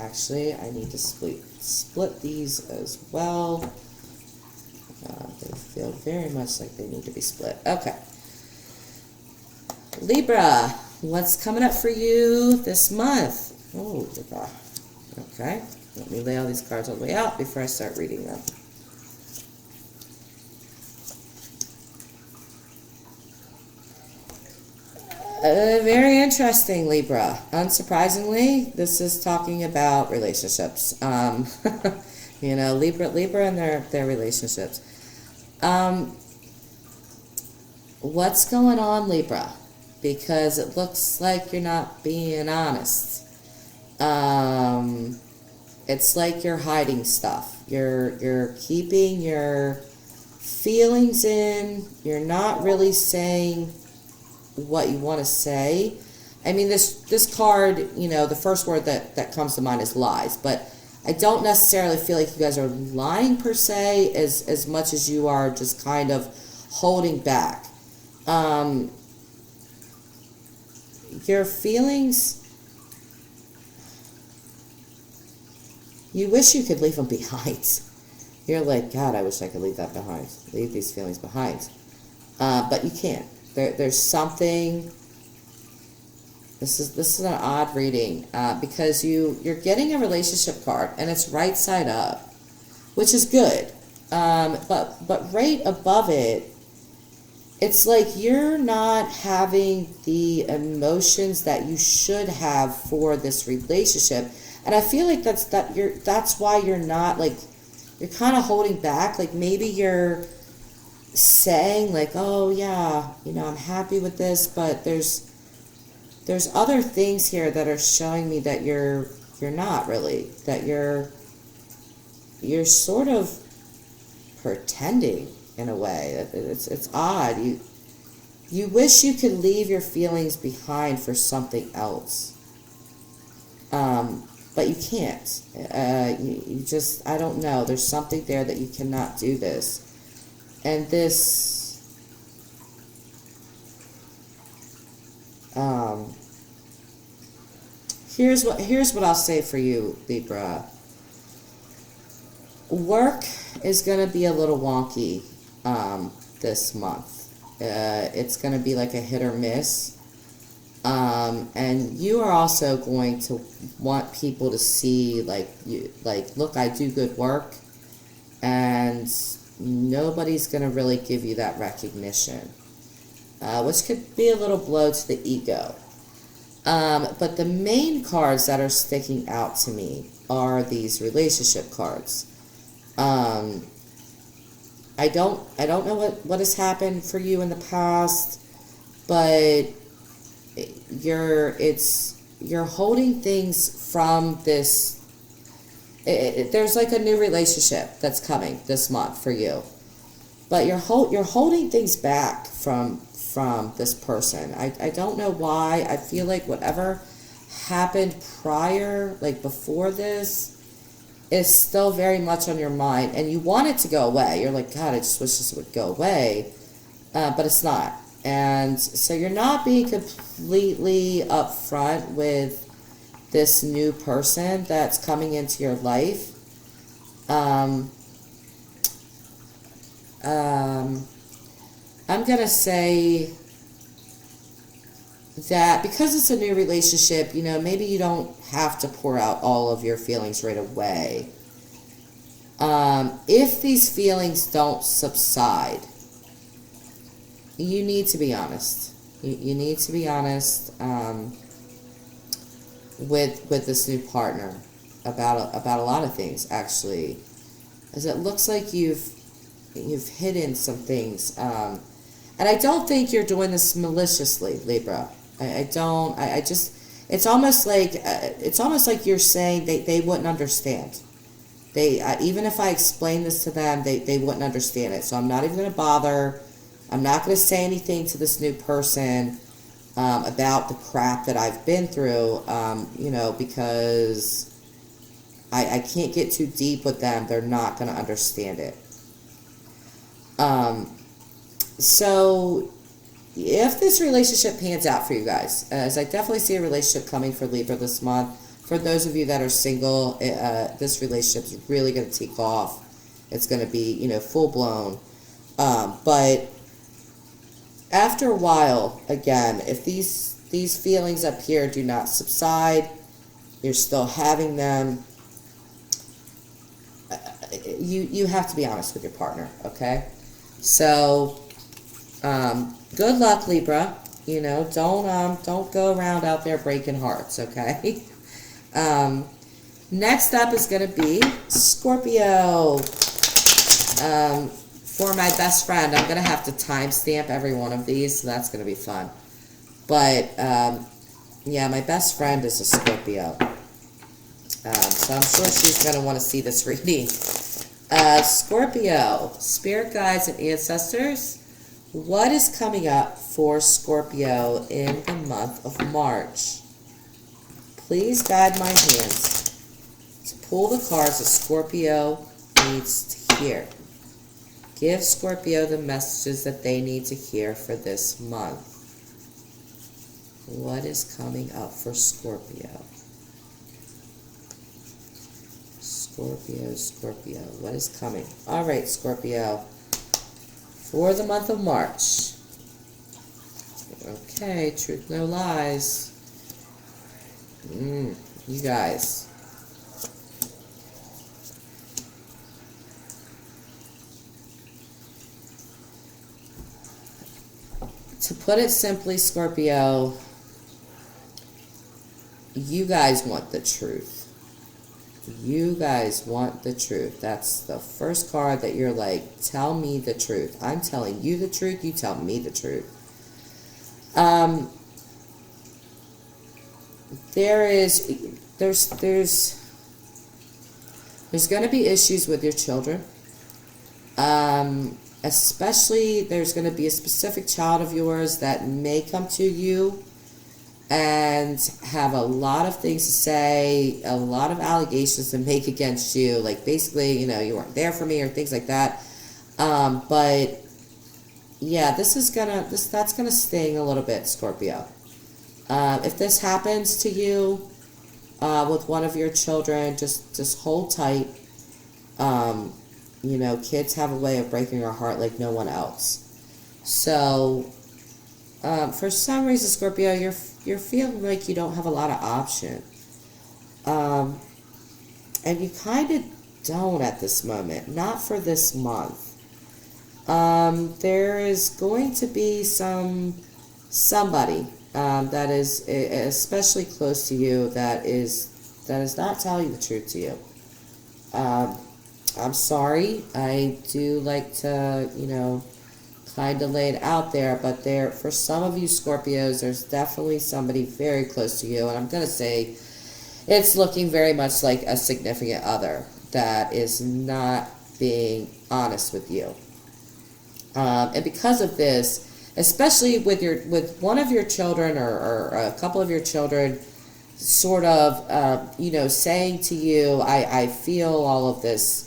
Actually, I need to split these as well. They feel very much like they need to be split. Okay. Libra, what's coming up for you this month? Oh, Libra. Okay. Let me lay all these cards all the way out before I start reading them. Very interesting, Libra. Unsurprisingly, this is talking about relationships. Libra and their relationships. What's going on, Libra? Because it looks like you're not being honest. It's like you're hiding stuff. You're keeping your feelings in. You're not really saying what you want to say. I mean, this card, the first word that comes to mind is lies, but I don't necessarily feel like you guys are lying per se as much as you are just kind of holding back. Your feelings, you wish you could leave them behind. You're like, God, I wish I could leave that behind. Leave these feelings behind. But you can't. There's something. This is an odd reading because you're getting a relationship card, and it's right side up, which is good. But right above it, it's like you're not having the emotions that you should have for this relationship, and I feel like that's why you're not you're kind of holding back. Like maybe you're saying like, oh yeah, you know, I'm happy with this, but there's other things here that are showing me that you're not really, that you're sort of pretending in a way. It's odd. You wish you could leave your feelings behind for something else. But you can't. You just, I don't know. There's something there that you cannot do this. And this, here's what I'll say for you, Libra. Work is going to be a little wonky this month. It's going to be like a hit or miss. And you are also going to want people to see, like, look, I do good work, and nobody's going to really give you that recognition, which could be a little blow to the ego. But the main cards that are sticking out to me are these relationship cards. I don't know what has happened for you in the past, but you're holding things from this. There's like a new relationship that's coming this month for you, but you're holding things back from this person. I don't know why. I feel like whatever happened prior, like before this, is still very much on your mind, and you want it to go away. You're like, God, I just wish this would go away, but it's not. And so you're not being completely upfront with this new person that's coming into your life. I'm going to say that because it's a new relationship, you know, maybe you don't have to pour out all of your feelings right away. If these feelings don't subside, you need to be honest. You need to be honest with this new partner about a lot of things, actually, as it looks like you've hidden some things, and I don't think you're doing this maliciously, Libra. I just, it's almost like you're saying they wouldn't understand. Even if I explain this to them, they wouldn't understand it. So I'm not even going to bother. I'm not going to say anything to this new person about the crap that I've been through, you know, because I can't get too deep with them. They're not going to understand it. So if this relationship pans out for you guys, as I definitely see a relationship coming for Libra this month. For those of you that are single, this relationship is really going to take off. It's going to be, you know, full blown. But after a while, again, if these feelings up here do not subside, you're still having them, you have to be honest with your partner, okay? So, good luck, Libra. You know, don't go around out there breaking hearts, okay? Next up is going to be Scorpio. For my best friend, I'm going to have to timestamp every one of these, so that's going to be fun. But, yeah, my best friend is a Scorpio. So I'm sure she's going to want to see this reading. Scorpio, spirit guides and ancestors, what is coming up for Scorpio in the month of March? Please guide my hands to pull the cards that Scorpio needs to hear. Give Scorpio the messages that they need to hear for this month. What is coming up for Scorpio? Scorpio, what is coming? All right, Scorpio, for the month of March. Okay, truth, no lies. You guys. To put it simply, Scorpio, you guys want the truth. You guys want the truth. That's the first card that you're like, tell me the truth. I'm telling you the truth. You tell me the truth. There's going to be issues with your children. Especially there's going to be a specific child of yours that may come to you and have a lot of things to say, a lot of allegations to make against you, like basically, you know, you weren't there for me or things like that. But yeah, that's gonna sting a little bit, Scorpio. If this happens to you with one of your children, just hold tight. You know, kids have a way of breaking our heart like no one else. So, for some reason, Scorpio, you're feeling like you don't have a lot of option. And you kind of don't at this moment. Not for this month. There is going to be somebody that is especially close to you that is not telling the truth to you. I'm sorry. I do like to, you know, kind of lay it out there, but for some of you Scorpios, there's definitely somebody very close to you, and I'm going to say it's looking very much like a significant other that is not being honest with you. And because of this, especially with one of your children or a couple of your children sort of, you know, saying to you, I feel all of this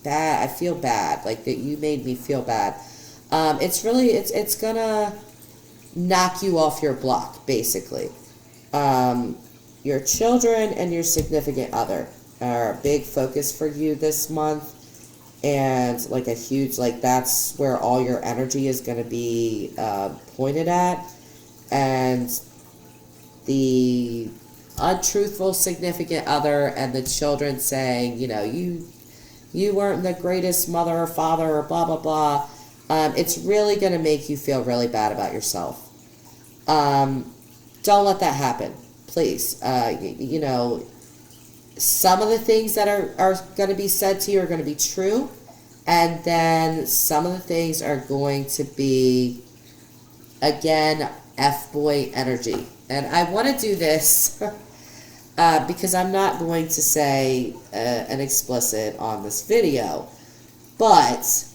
bad, I feel bad, like that you made me feel bad. It's gonna knock you off your block, basically. Your children and your significant other are a big focus for you this month, and like a huge, like that's where all your energy is going to be pointed at. And the untruthful significant other and the children saying, you know, you weren't the greatest mother or father or blah blah blah. It's really going to make you feel really bad about yourself. Don't let that happen, please. You know, some of the things that are going to be said to you are going to be true, and then some of the things are going to be, again, F-boy energy. And I want to do this because I'm not going to say an explicit on this video, but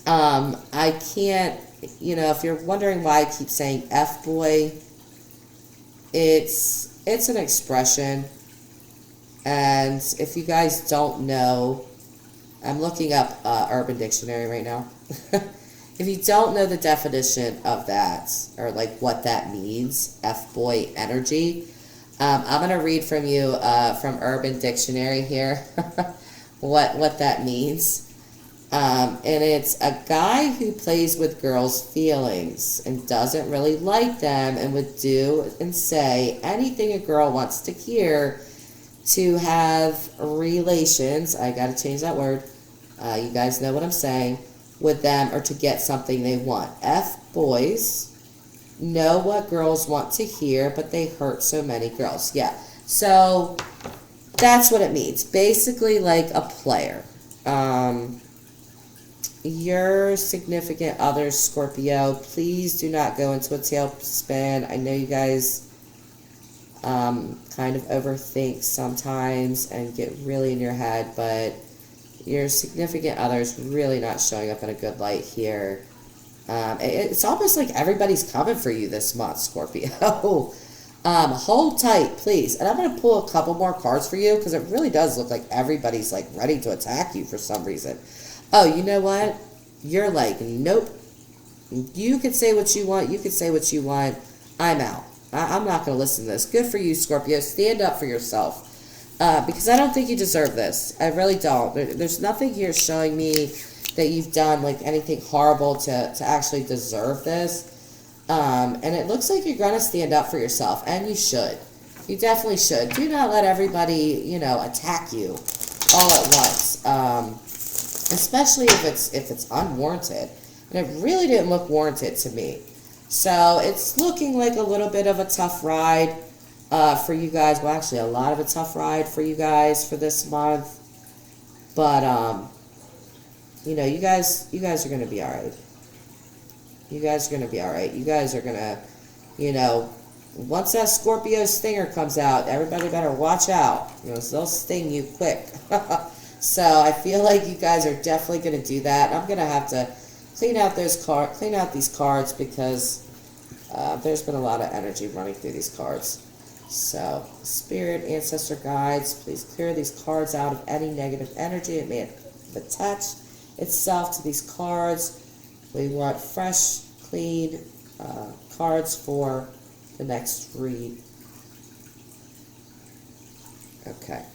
I can't, you know, if you're wondering why I keep saying F-boy, it's an expression. And if you guys don't know, I'm looking up Urban Dictionary right now. If you don't know the definition of that, or like what that means, F-boy energy, I'm going to read from you from Urban Dictionary here what that means. And it's a guy who plays with girls' feelings and doesn't really like them and would do and say anything a girl wants to hear to have relations, I gotta change that word, you guys know what I'm saying, with them, or to get something they want. F-boys know what girls want to hear, but they hurt so many girls. Yeah, so that's what it means. Basically like a player. Your significant other, Scorpio, please do not go into a tailspin. I know you guys kind of overthink sometimes and get really in your head, but your significant other is really not showing up in a good light here. It's almost like everybody's coming for you this month, Scorpio. Hold tight, please. And I'm going to pull a couple more cards for you because it really does look like everybody's like ready to attack you for some reason. Oh, you know what? You're like, nope. You can say what you want. You can say what you want. I'm out. I'm not going to listen to this. Good for you, Scorpio. Stand up for yourself. Because I don't think you deserve this. I really don't. There's nothing here showing me that you've done like anything horrible to actually deserve this. And it looks like you're going to stand up for yourself. And you should. You definitely should. Do not let everybody, you know, attack you all at once. Especially if it's unwarranted. And it really didn't look warranted to me. So it's looking like a little bit of a tough ride. for you guys. Well, actually, a lot of a tough ride for you guys for this month. But, you know, you guys are going to be all right. You guys are going to be all right. You guys are going to, you know, once that Scorpio stinger comes out, everybody better watch out. You know, they'll sting you quick. So I feel like you guys are definitely going to do that. I'm going to have to clean out these cards because there's been a lot of energy running through these cards. So, Spirit, Ancestor Guides, please clear these cards out of any negative energy. It may have attached itself to these cards. We want fresh, clean cards for the next read. Okay.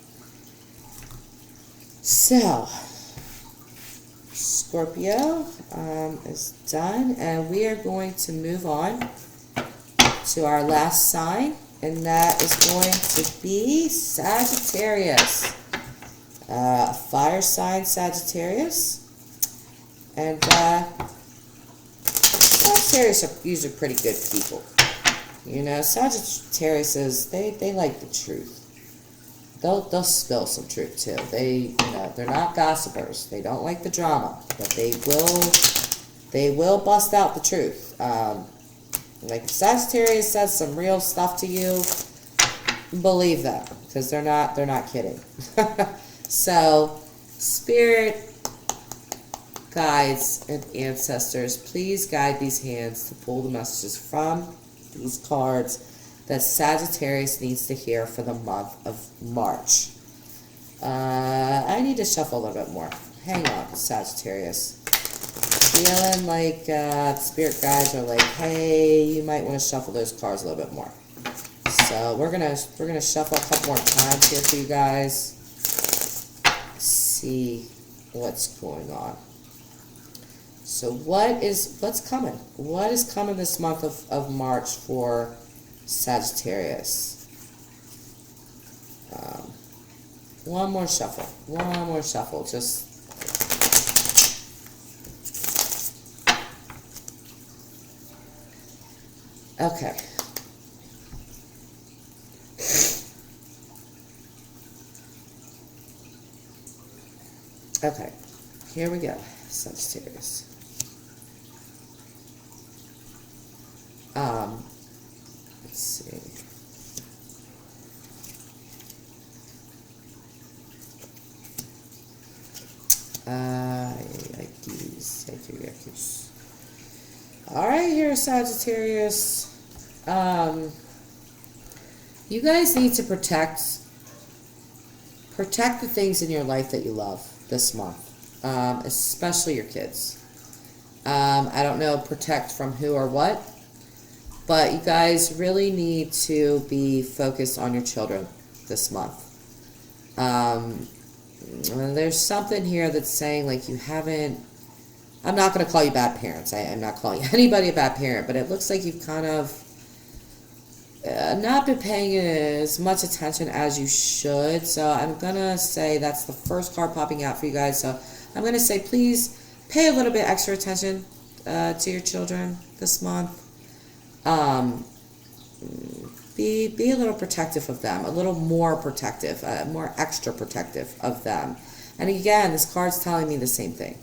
So, Scorpio is done, and we are going to move on to our last sign, and that is going to be Sagittarius. Fire sign Sagittarius. And Sagittarius are usually pretty good people. You know, Sagittarius, they like the truth. They'll spill some truth too. They're not gossipers. They don't like the drama, but they will bust out the truth. Like if Sagittarius says some real stuff to you, believe them, because they're not kidding. So, Spirit, guides, and ancestors, please guide these hands to pull the messages from these cards that Sagittarius needs to hear for the month of March. I need to shuffle a little bit more. Hang on, Sagittarius. Feeling like Spirit guides are like, hey, you might want to shuffle those cards a little bit more. So we're gonna shuffle a couple more times here for you guys. See what's going on. So what's coming? What is coming this month of March for Sagittarius? One more shuffle. Just okay. Okay, here we go, Sagittarius. Let's see. All right, here, Sagittarius. You guys need to protect the things in your life that you love this month, especially your kids. I don't know, protect from who or what, but you guys really need to be focused on your children this month. There's something here that's saying like you haven't, I'm not going to call you bad parents. I'm not calling anybody a bad parent, but it looks like you've kind of not been paying as much attention as you should. So I'm going to say that's the first card popping out for you guys. So I'm going to say please pay a little bit extra attention to your children this month. Be a little protective of them, a little more protective, more extra protective of them. And again, this card's telling me the same thing.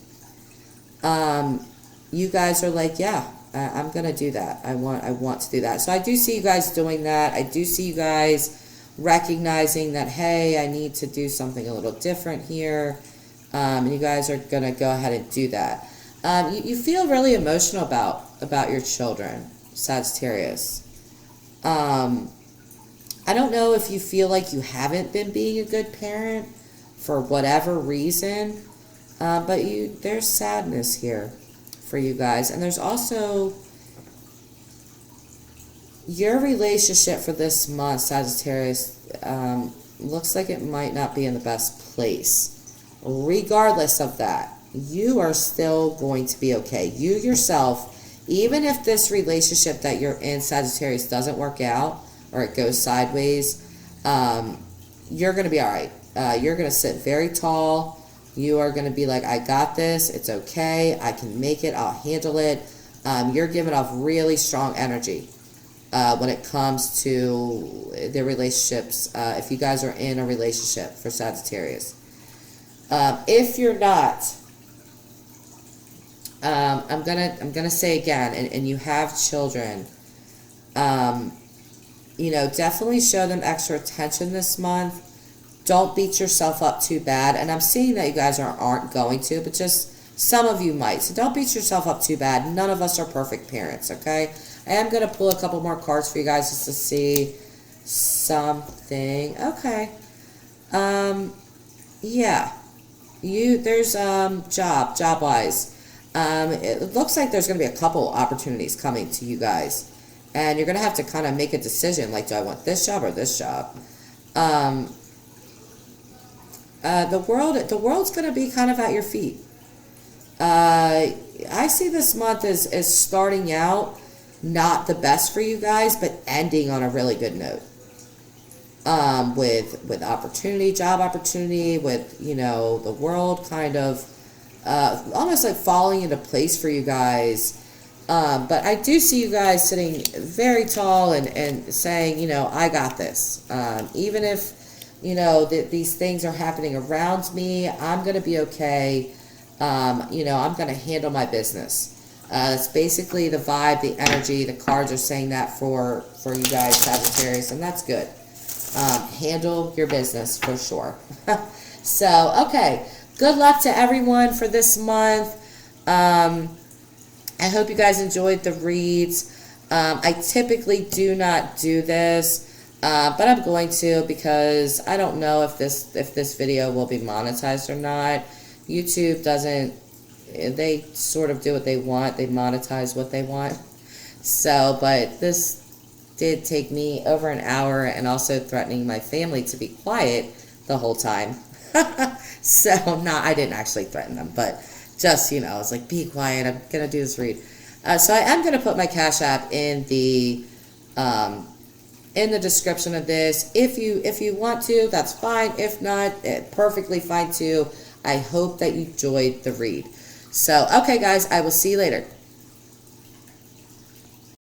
You guys are like, yeah, I'm gonna do that. I want to do that. So I do see you guys doing that. I do see you guys recognizing that, hey, I need to do something a little different here. And you guys are gonna go ahead and do that. You feel really emotional about your children, Sagittarius. I don't know if you feel like you haven't been being a good parent for whatever reason, but there's sadness here for you guys. And there's also your relationship for this month, Sagittarius, looks like it might not be in the best place. Regardless of that, you are still going to be okay. You yourself, even if this relationship that you're in, Sagittarius, doesn't work out or it goes sideways, you're going to be all right. You're going to sit very tall. You are going to be like, I got this. It's okay. I can make it. I'll handle it. You're giving off really strong energy. when it comes to their relationships, if you guys are in a relationship for Sagittarius. If you're not, I'm gonna say again, and you have children, you know, definitely show them extra attention this month. Don't beat yourself up too bad. And I'm seeing that you guys aren't going to, but just some of you might. So don't beat yourself up too bad. None of us are perfect parents, okay? I am going to pull a couple more cards for you guys just to see something. Okay. Yeah. There's job-wise. It looks like there's going to be a couple opportunities coming to you guys. And you're going to have to kind of make a decision, like, do I want this job or this job? The world's going to be kind of at your feet. I see this month as starting out not the best for you guys, but ending on a really good note. With opportunity, job opportunity, with, you know, the world kind of almost like falling into place for you guys. But I do see you guys sitting very tall and saying, you know, I got this. Even if, you know, these things are happening around me, I'm going to be okay. You know, I'm going to handle my business. It's basically the vibe, the energy, the cards are saying that for you guys, Sagittarius, and that's good. Handle your business for sure. So, okay. Good luck to everyone for this month. I hope you guys enjoyed the reads. I typically do not do this, but I'm going to because I don't know if this video will be monetized or not. YouTube doesn't, they sort of do what they want. They monetize what they want. So, but this did take me over an hour and also threatening my family to be quiet the whole time. So, I didn't actually threaten them, but just, you know, I was like, be quiet, I'm going to do this read. So I am going to put my Cash App in the description of this. If you want to, that's fine. If not, perfectly fine too. I hope that you enjoyed the read. So, okay guys, I will see you later.